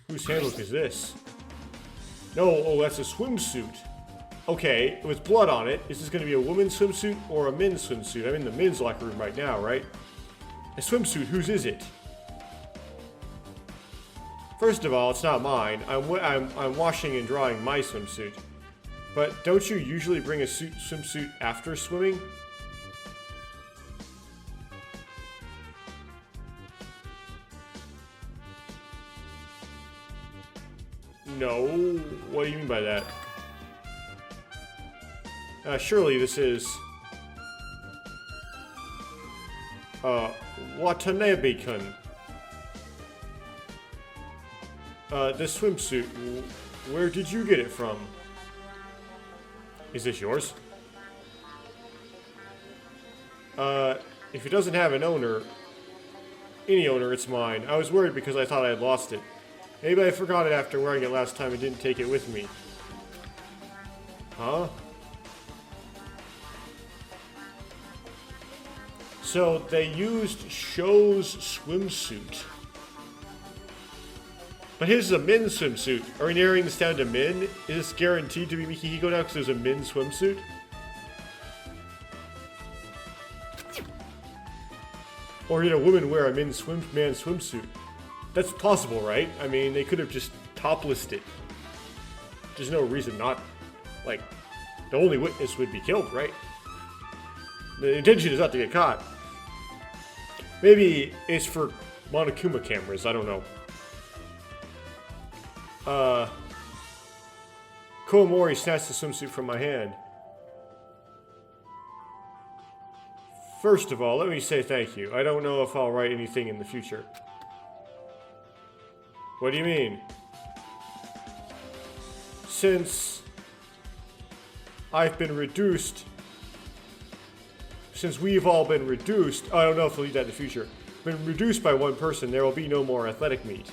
Whose handbook is this? No, oh, that's a swimsuit. Okay, with blood on it, is this going to be a woman's swimsuit or a men's swimsuit? I'm in the men's locker room right now, right? A swimsuit, whose is it? First of all, it's not mine. I'm washing and drying my swimsuit. But don't you usually bring a swimsuit after swimming? No. What do you mean by that? Surely this is... Watanabe-kun. This swimsuit, where did you get it from? Is this yours? If it doesn't have an owner, any owner, it's mine. I was worried because I thought I had lost it. Maybe I forgot it after wearing it last time and didn't take it with me. Huh? So they used Sho's swimsuit. But his is a men's swimsuit. Are we narrowing this down to men? Is this guaranteed to be Mikihiko now because there's a men's swimsuit? Or did a woman wear a man's swimsuit? That's possible, right? I mean, they could have just toplessed it. There's no reason not. Like, the only witness would be killed, right? The intention is not to get caught. Maybe it's for Monokuma cameras, I don't know. Komori snatched the swimsuit from my hand. First of all, let me say thank you. I don't know if I'll write anything in the future. What do you mean? Since I've been reduced, since we've all been reduced, I don't know if we'll leave that in the future, been reduced by one person, there will be no more athletic meet.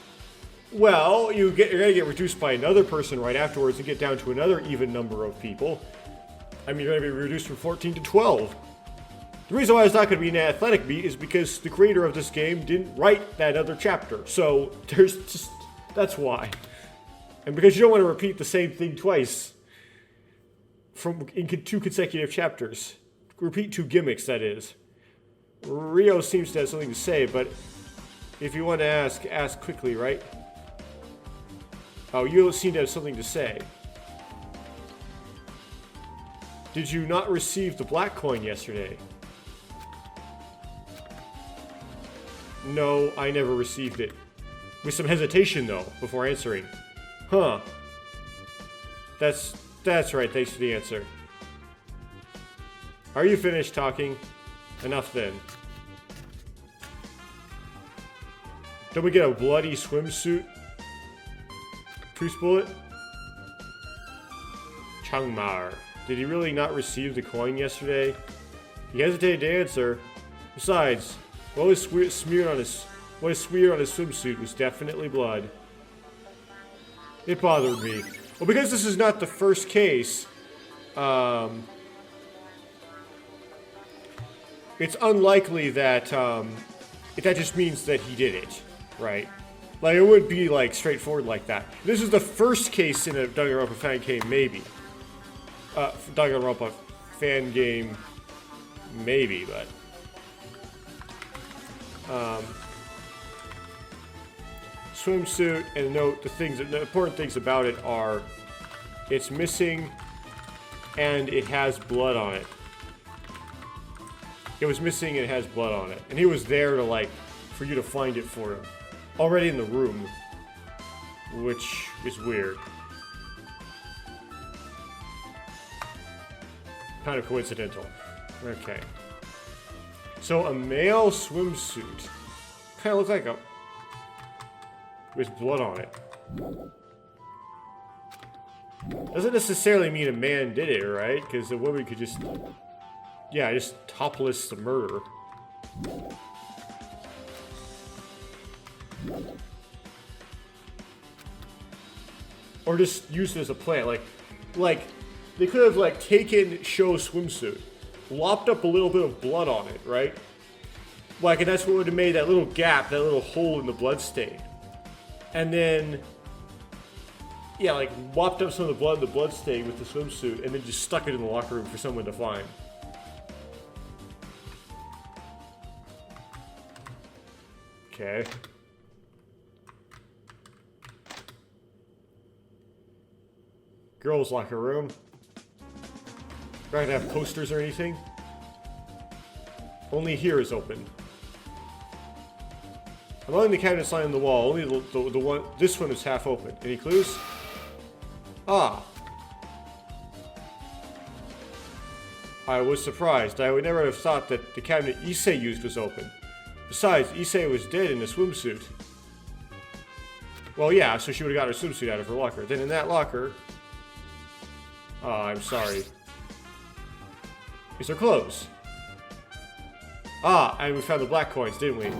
Well, you're gonna get reduced by another person right afterwards and get down to another even number of people. I mean, you're gonna be reduced from 14 to 12. The reason why it's not gonna be an athletic meet is because the creator of this game didn't write that other chapter. So, there's just, that's why. And because you don't want to repeat the same thing twice in 2 consecutive chapters. Repeat 2 gimmicks, that is. Rio seems to have something to say, but if you want to ask quickly, right? Oh, you seem to have something to say. Did you not receive the black coin yesterday? No, I never received it. With some hesitation, though, before answering. Huh. That's right, thanks for the answer. Are you finished talking? Enough then. Don't we get a bloody swimsuit? Truce bullet? Changmar. Did he really not receive the coin yesterday? He hesitated to answer. Besides, what was smeared on his swimsuit was definitely blood. It bothered me. Well, because this is not the first case, it's unlikely that that just means that he did it, right? Like, it wouldn't be, like, straightforward like that. This is the first case in a Danganronpa fan game, maybe. Danganronpa fan game, maybe, but... swimsuit, and note, the important things about it are, it's missing, and it has blood on it. It was missing and it has blood on it. And he was there to, like, for you to find it for him. Already in the room. Which is weird. Kind of coincidental. Okay. So a male swimsuit. Kind of looks like a... with blood on it. Doesn't necessarily mean a man did it, right? Because the woman could just... yeah, just topless the murder. Or just use it as a plant. Like, they could have, like, taken Sho's swimsuit, lopped up a little bit of blood on it, right? Like, and that's what would have made that little gap, that little hole in the blood stain. And then, yeah, like, mopped up some of the blood in the blood stain with the swimsuit, and then just stuck it in the locker room for someone to find. Okay. Girls' locker room. Not gonna have posters or anything. Only here is open. Among the cabinets lying on the wall, only the one. This one is half open. Any clues? Ah. I was surprised. I would never have thought that the cabinet Issei used was open. Besides, Issei was dead in a swimsuit. Well, yeah, so she would have got her swimsuit out of her locker. Then in that locker... ah, I'm sorry. Is her clothes? Ah, and we found the black coins, didn't we?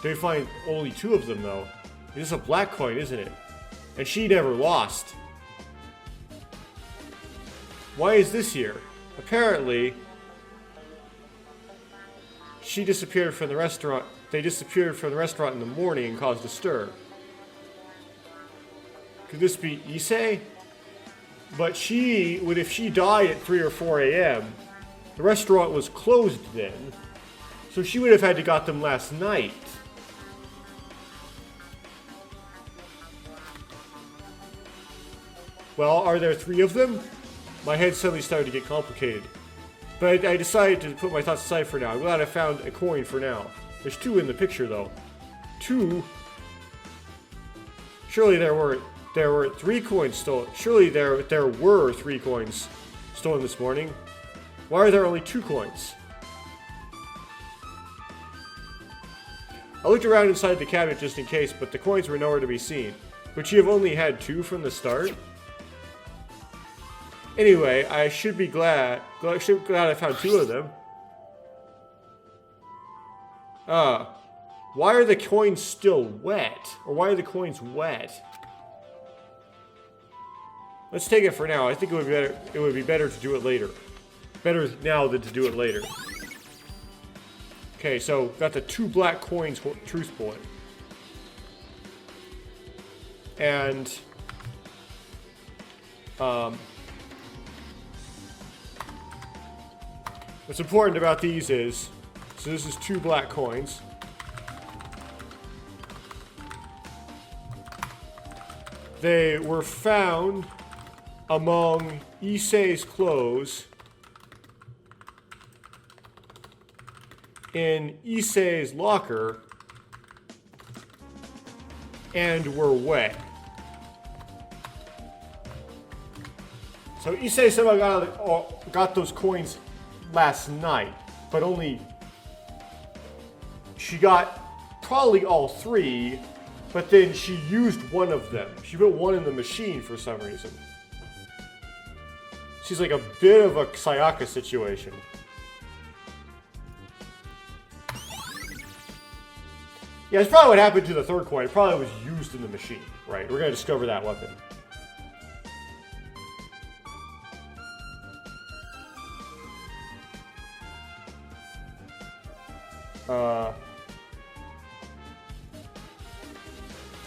Did we find only 2 of them, though? This is a black coin, isn't it? And she never lost. Why is this here? Apparently... she disappeared from the restaurant. They disappeared from the restaurant in the morning and caused a stir. Could this be Issei? But if she died at 3 or 4 a.m., the restaurant was closed then. So she would have had to got them last night. Well, are there 3 of them? My head suddenly started to get complicated. But I decided to put my thoughts aside for now. I'm glad I found a coin for now. There's 2 in the picture, though. 2? Surely there were 3 coins stolen. Surely there were 3 coins stolen this morning. Why are there only 2 coins? I looked around inside the cabinet just in case, but the coins were nowhere to be seen. Would she have only had 2 from the start? Anyway, I should be glad I found 2 of them. Why are the coins still wet? Or why are the coins wet? Let's take it for now. I think it would be better to do it later. Better now than to do it later. Okay, so got the 2 black coins truth bullet. And what's important about these is, so this is 2 black coins. They were found among Issei's clothes in Issei's locker and were wet. So Issei somehow got those coins last night, but she got probably all 3, but then she used one of them. She put one in the machine for some reason. She's like a bit of a Sayaka situation. Yeah, it's probably what happened to the 3rd coin. It probably was used in the machine, right? We're gonna discover that weapon.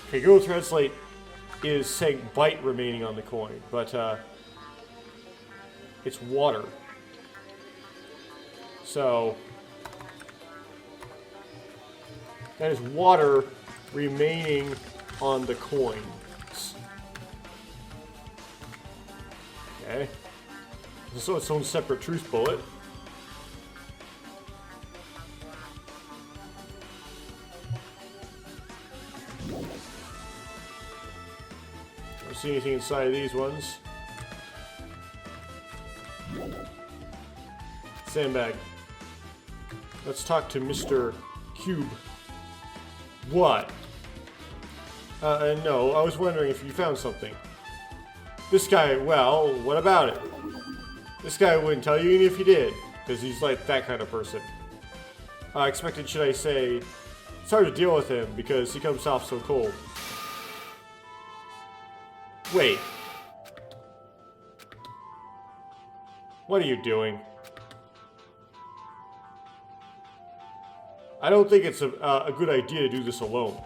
Okay, Google Translate is saying bite remaining on the coin, but it's water. So that is water remaining on the coins. Okay. So it's its own separate truth bullet. Don't see anything inside of these ones. Sandbag. Let's talk to Mr. Cube. What? No, I was wondering if you found something. This guy, well, what about it? This guy wouldn't tell you even if he did, because he's like that kind of person. Expected, should I say, it's hard to deal with him because he comes off so cold. Wait. What are you doing? I don't think it's a good idea to do this alone.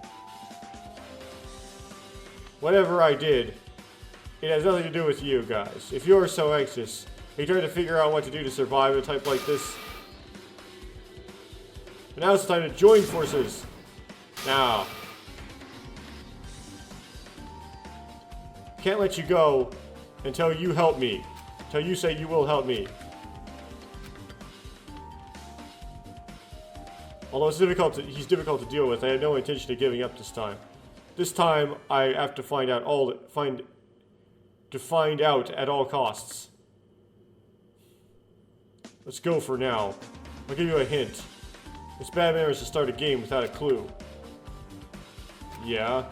Whatever I did, it has nothing to do with you guys. If you're so anxious, are you trying to figure out what to do to survive a type like this? But now it's time to join forces. Now. Can't let you go until you help me. Until you say you will help me. Although it's he's difficult to deal with, I had no intention of giving up this time. This time, I have to find out at all costs. Let's go for now. I'll give you a hint. It's bad manners to start a game without a clue. Yeah.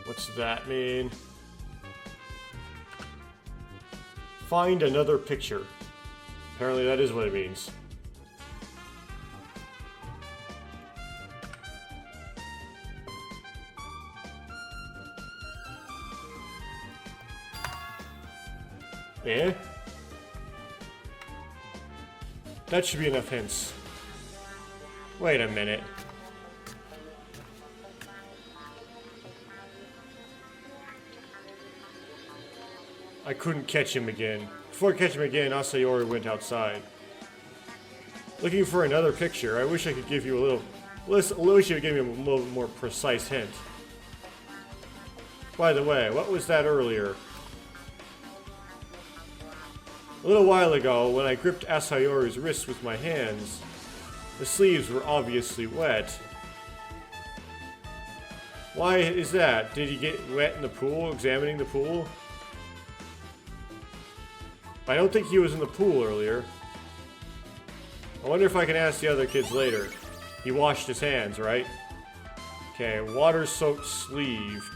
What's that mean? Find another picture. Apparently that is what it means. Eh? That should be enough hints. Wait a minute. I couldn't catch him again. Before I catch him again, Asayori went outside. Looking for another picture. I wish I could give you a little... I wish you would give me a little more precise hint. By the way, what was that earlier? A little while ago, when I gripped Asayori's wrists with my hands, the sleeves were obviously wet. Why is that? Did he get wet in the pool, examining the pool? I don't think he was in the pool earlier. I wonder if I can ask the other kids later. He washed his hands, right? Okay, water-soaked sleeve.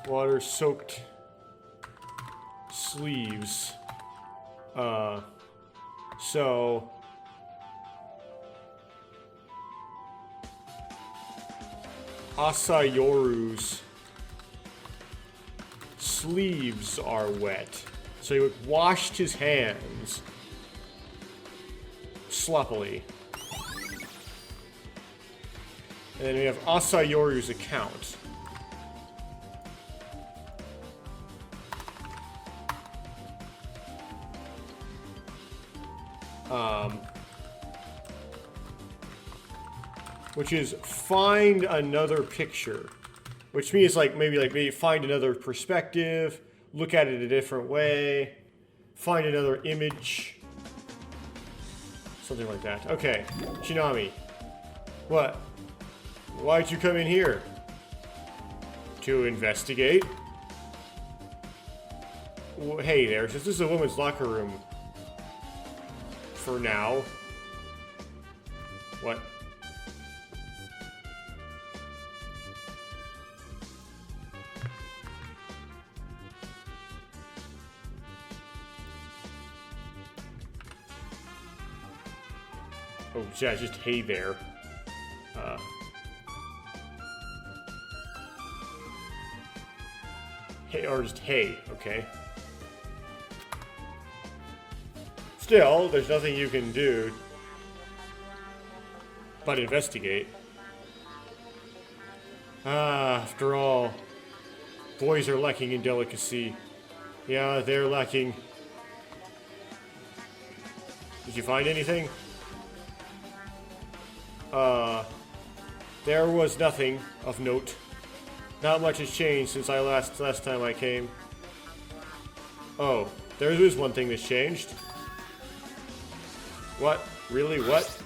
Water-soaked sleeves. So... Asayoru's sleeves are wet. So he washed his hands sloppily. And then we have Asayoru's account. Which is find another picture, which means maybe find another perspective, look at it a different way, find another image, something like that. Okay, Shinami, what? Why'd you come in here? To investigate? Well, hey there, since this is a woman's locker room, for now. What? Oh, yeah, just hey there. Hey, or just hey, okay. Still, there's nothing you can do but investigate. After all, boys are lacking in delicacy. Yeah, they're lacking. Did you find anything? There was nothing of note. Not much has changed since last time I came. Oh, there is one thing that's changed. What? Really? What?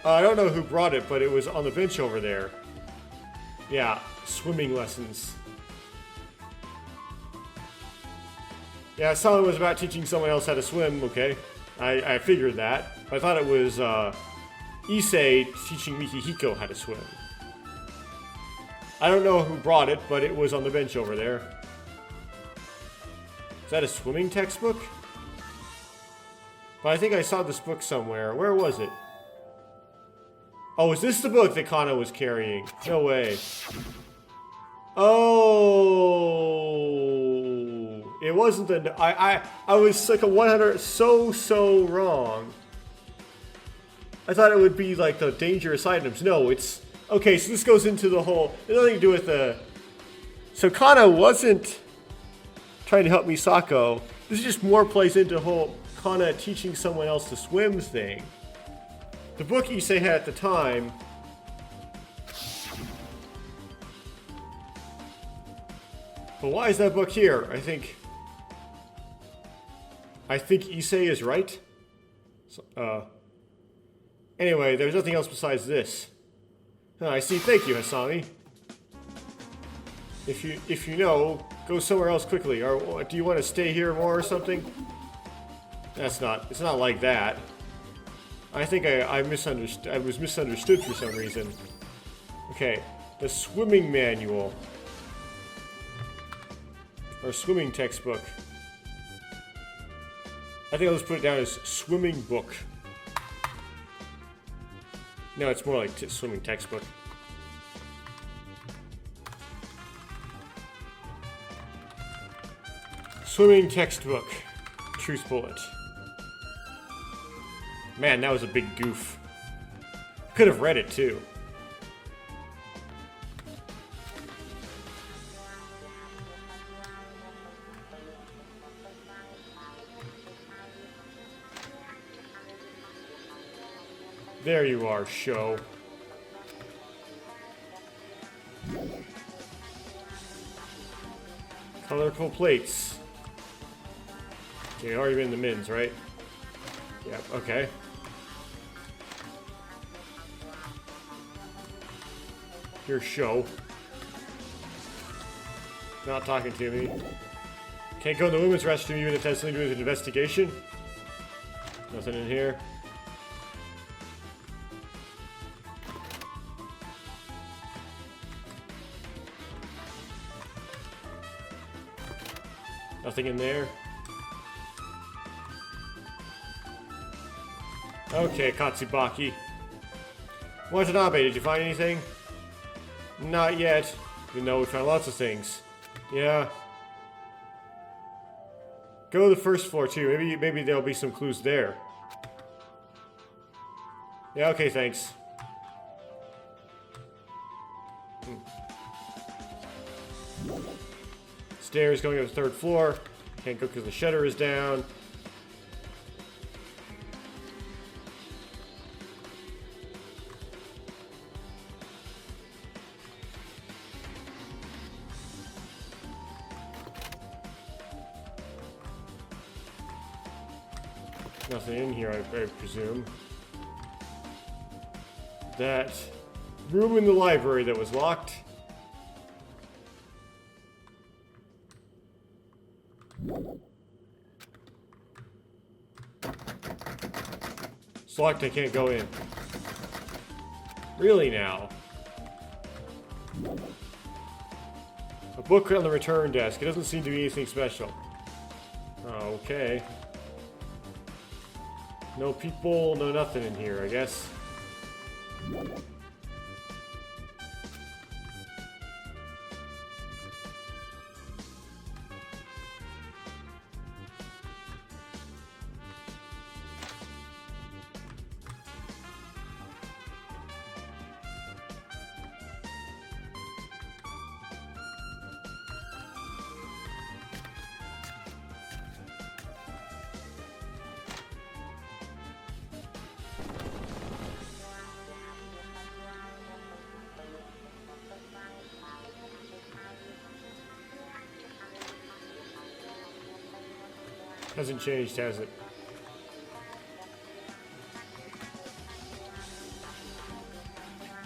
I don't know who brought it, but it was on the bench over there. Yeah, swimming lessons. Yeah, someone was about teaching someone else how to swim, okay. I figured that. I thought it was Issei teaching Mikihiko how to swim. I don't know who brought it, but it was on the bench over there. Is that a swimming textbook? But I think I saw this book somewhere. Where was it? Oh, is this the book that Kana was carrying? No way. Oh, it wasn't the. I was like a 100 so wrong. I thought it would be like the dangerous items. No, it's okay. So this goes into the whole. There's nothing to do with the. So Kana wasn't trying to help Misako. This just more plays into the whole Kana teaching someone else to swim thing. The book Issei had at the time. But why is that book here? I think Issei is right. So, anyway, there's nothing else besides this. Oh, I see. Thank you, Hasami. If you know, go somewhere else quickly. Or do you want to stay here more or something? It's not like that. I think I misunderstood. I was misunderstood for some reason. Okay, the swimming manual. Or swimming textbook. I think I'll just put it down as swimming book. No, it's more like swimming textbook. Swimming textbook. Truth bullet. Man, that was a big goof. Could have read it too. There you are, show. Colorful plates. Okay, already been in the mins, right? Yep, okay. Here's show. Not talking to me. Can't go in the women's restroom even if that's something to do with an investigation. Nothing in here. Nothing in there. Okay, Katsubaki. Watanabe, did you find anything? Not yet. You know, we found lots of things. Yeah. Go to the first floor too. Maybe there'll be some clues there. Yeah, okay, thanks. Stairs going up the third floor. Can't go because the shutter is down. Nothing in here, I presume. That room in the library that was locked. It's locked, I can't go in. Really now? A book on the return desk. It doesn't seem to be anything special. Oh, okay. No people, no nothing in here, I guess. Hasn't changed, has it?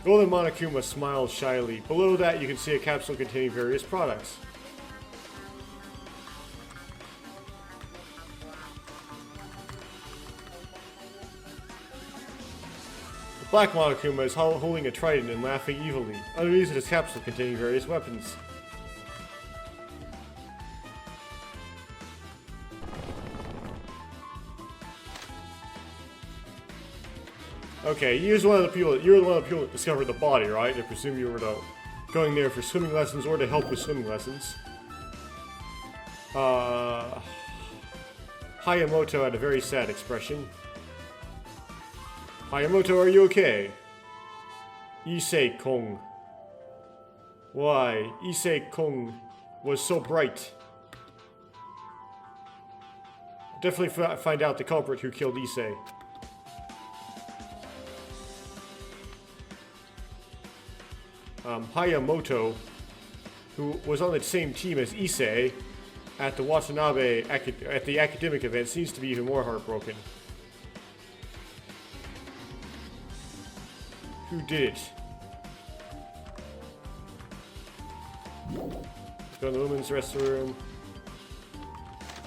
Golden Monokuma smiles shyly. Below that, you can see a capsule containing various products. The Black Monokuma is holding a trident and laughing evilly. Underneath it is a capsule containing various weapons. Okay, you're one of the people that discovered the body, right? I presume you were going there for swimming lessons or to help with swimming lessons. Hayamoto had a very sad expression. Hayamoto, are you okay? Issei-kong. Why? Issei-kong was so bright. Definitely find out the culprit who killed Issei. Hayamoto, who was on the same team as Issei at the Watanabe at the academic event, seems to be even more heartbroken. Who did it? Let's go to the women's restroom.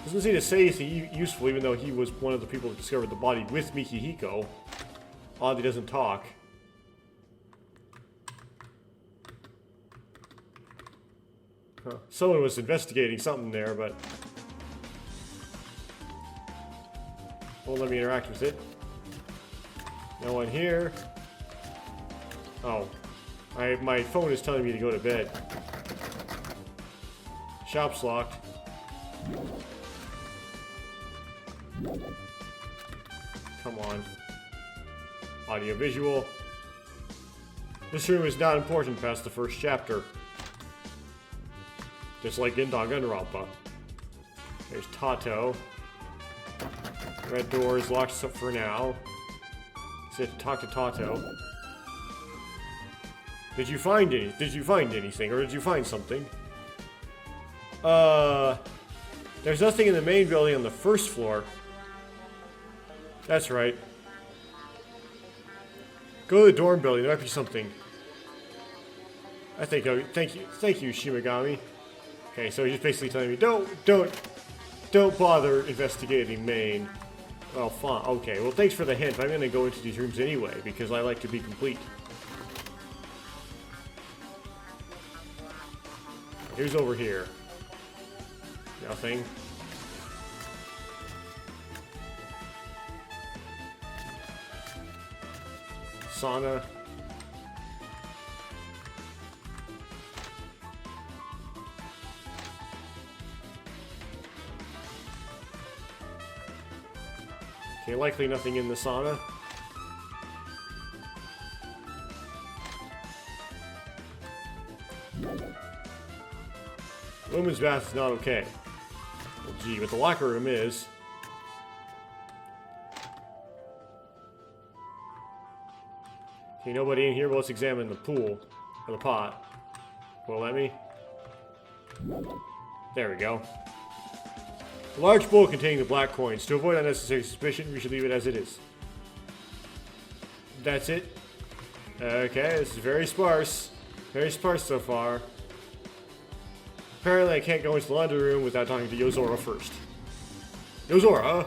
Doesn't seem to say anything useful, even though he was one of the people that discovered the body with Mikihiko. Odd he doesn't talk. Huh. Someone was investigating something there, but won't let me interact with it. No one here. Oh, my phone is telling me to go to bed. Shop's locked. Come on. Audio visual. This room is not important past the first chapter. Just like in Danganronpa. There's Tato. Red door is locked for now. So talk to Tato. Did you find anything, or did you find something? There's nothing in the main building on the first floor. That's right. Go to the dorm building. There might be something. I think. Thank you, Shimagami. Okay, so he's basically telling me, don't bother investigating main. Well, fine. Okay, well, thanks for the hint. I'm gonna go into these rooms anyway because I like to be complete. Who's over here? Nothing. Sauna. Okay, likely nothing in the sauna. Women's bath is not okay. Well, gee, but the locker room is. Okay, nobody in here, but let's examine the pool. Or the pot. Will it let me? There we go. A large bowl containing the black coins. To avoid unnecessary suspicion, we should leave it as it is. That's it. Okay, this is very sparse. Very sparse so far. Apparently I can't go into the laundry room without talking to Yozora first. Yozora?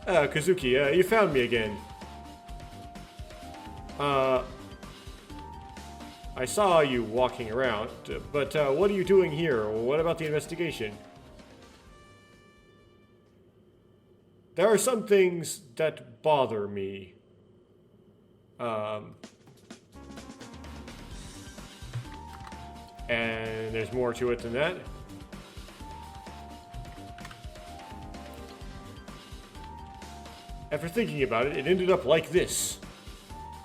Kazuki, you found me again. I saw you walking around, but what are you doing here? What about the investigation? There are some things that bother me. And there's more to it than that. After thinking about it, it ended up like this.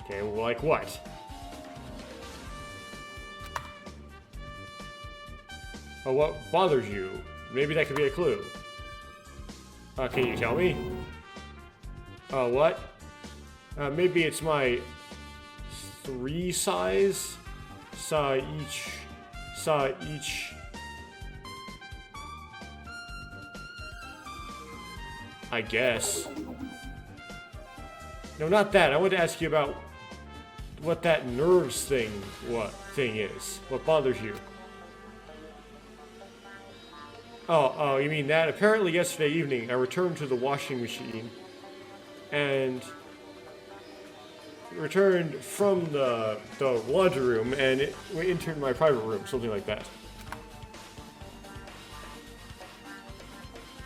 Okay, well, like what? Oh, what bothers you? Maybe that could be a clue. Can you tell me? What? Maybe it's my 3 size? Saw each. I guess. No, not that. I wanted to ask you about what that nerves thing is. What bothers you? Oh, you mean that? Apparently yesterday evening I returned to the washing machine and returned from the laundry room and it entered my private room, something like that.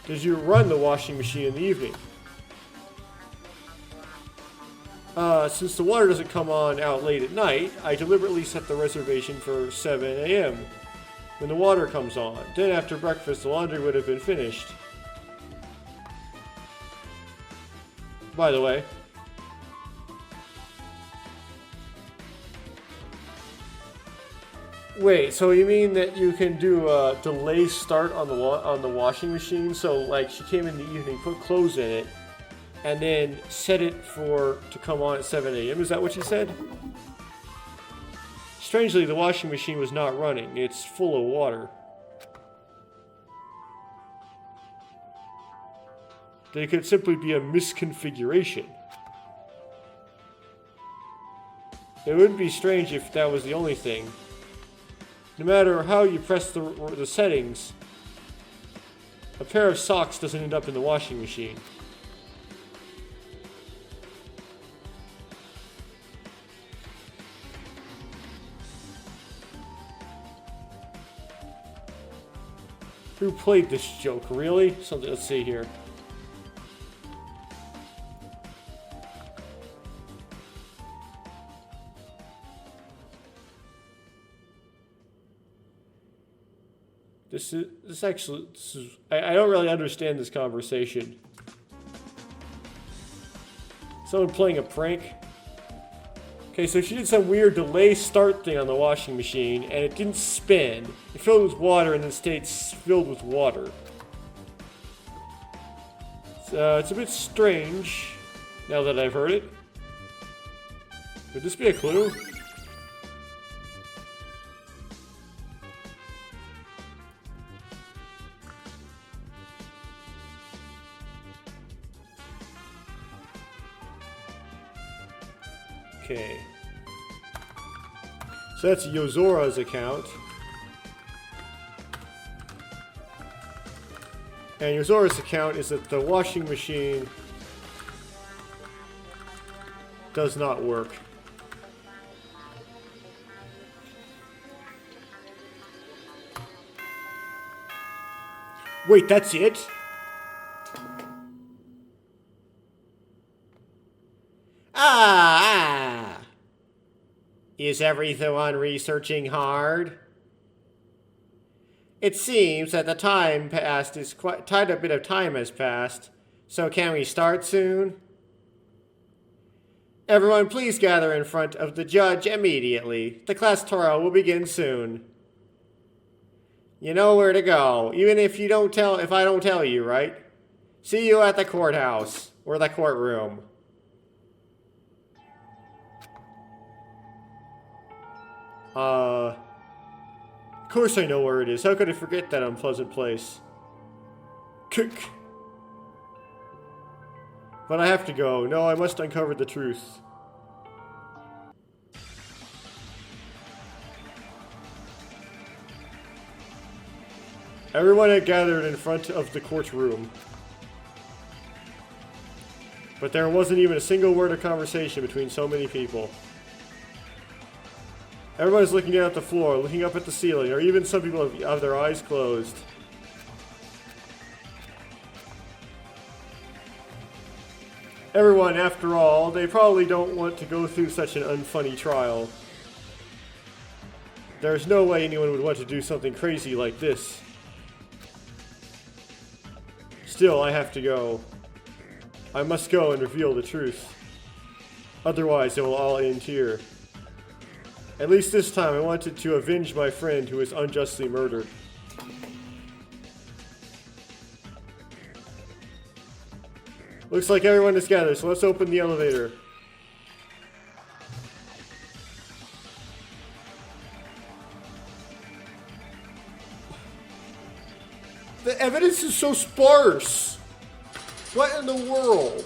Did you run the washing machine in the evening? Since the water doesn't come on out late at night, I deliberately set the reservation for 7 a.m. when the water comes on. Then after breakfast, the laundry would have been finished. By the way. Wait, so you mean that you can do a delay start on the washing machine? So like she came in the evening, put clothes in it, and then set it to come on at 7 a.m. Is that what you said? Strangely, the washing machine was not running. It's full of water. They could simply be a misconfiguration. It wouldn't be strange if that was the only thing. No matter how you press the settings, a pair of socks doesn't end up in the washing machine. Who played this joke? Really? Something. Let's see here. I don't really understand this conversation. Someone playing a prank? Okay, so she did some weird delay start thing on the washing machine, and it didn't spin. It filled with water, and then stayed filled with water. So, it's a bit strange, now that I've heard it. Would this be a clue? Okay. So that's Yozora's account. And Yozora's account is that the washing machine does not work. Wait, that's it? Is everyone researching hard? It seems that the time passed is quite a bit of time has passed. So can we start soon? Everyone please gather in front of the judge immediately. The class trial will begin soon. You know where to go, even if I don't tell you, right? See you at the courthouse or the courtroom. Of course I know where it is. How could I forget that unpleasant place? Kick. But I have to go. No, I must uncover the truth. Everyone had gathered in front of the courtroom. But there wasn't even a single word of conversation between so many people. Everyone's looking down at the floor, looking up at the ceiling, or even some people have their eyes closed. Everyone, after all, they probably don't want to go through such an unfunny trial. There's no way anyone would want to do something crazy like this. Still, I have to go. I must go and reveal the truth. Otherwise, it will all end here. At least this time, I wanted to avenge my friend who was unjustly murdered. Looks like everyone is gathered, so let's open the elevator. The evidence is so sparse. What in the world?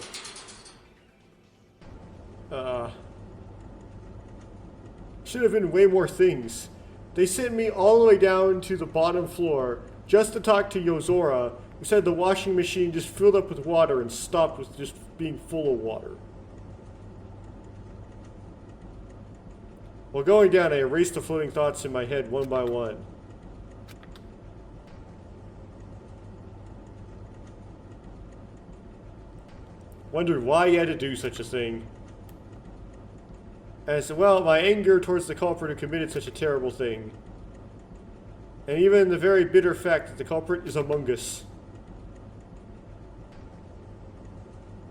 Should have been way more things. They sent me all the way down to the bottom floor just to talk to Yozora, who said the washing machine just filled up with water and stopped with just being full of water. While going down, I erased the floating thoughts in my head one by one. Wondered why he had to do such a thing. And I said, well, my anger towards the culprit who committed such a terrible thing. And even the very bitter fact that the culprit is among us.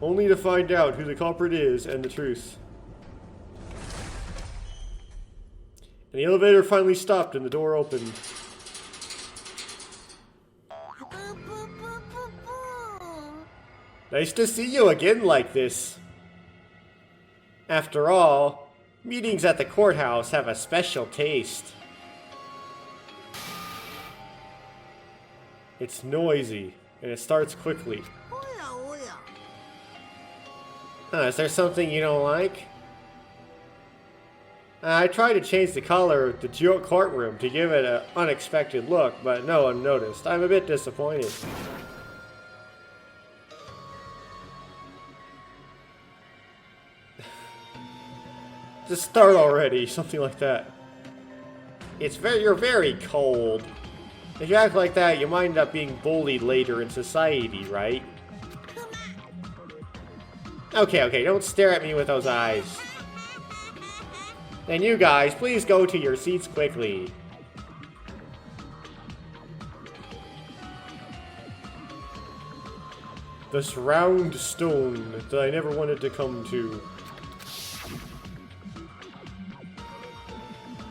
Only to find out who the culprit is and the truth. And the elevator finally stopped and the door opened. Nice to see you again like this. After all, meetings at the courthouse have a special taste. It's noisy, and it starts quickly. Is there something you don't like? I tried to change the color of the courtroom to give it an unexpected look, but no one noticed. I'm a bit disappointed. Just start already, something like that. You're very cold. If you act like that, you might end up being bullied later in society, right? Okay, don't stare at me with those eyes. Then you guys, please go to your seats quickly. This round stone that I never wanted to come to.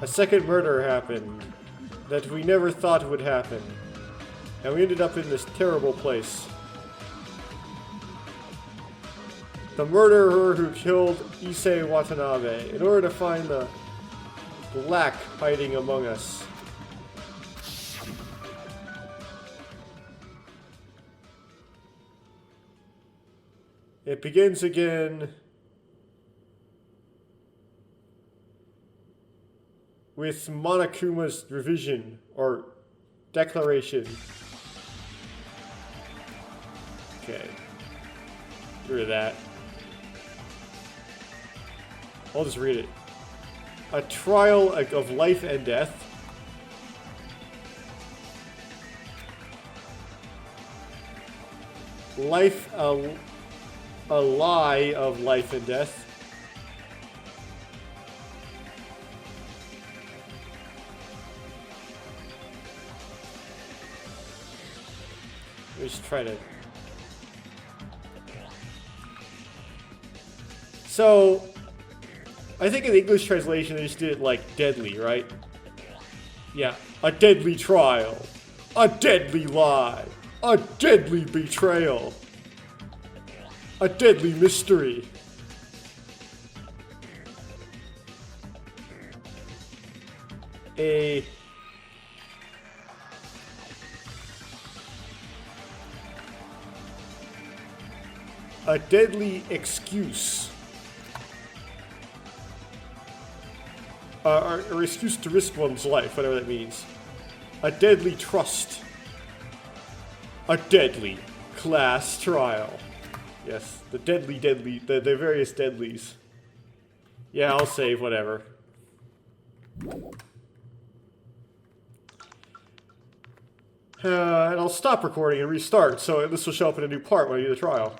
A second murder happened that we never thought would happen. And we ended up in this terrible place. The murderer who killed Issei Watanabe in order to find the black hiding among us. It begins again with Monokuma's revision, or declaration. Okay. Get rid of that. I'll just read it. A trial of life and death. A lie of life and death. Let me just try to... So, I think in the English translation they just did it like deadly, right? Yeah. A deadly trial. A deadly lie. A deadly betrayal. A deadly mystery. A deadly excuse. Or excuse to risk one's life, whatever that means. A deadly trust. A deadly class trial. Yes, the the various deadlies. Yeah, I'll save, whatever. And I'll stop recording and restart, so this will show up in a new part when I do the trial.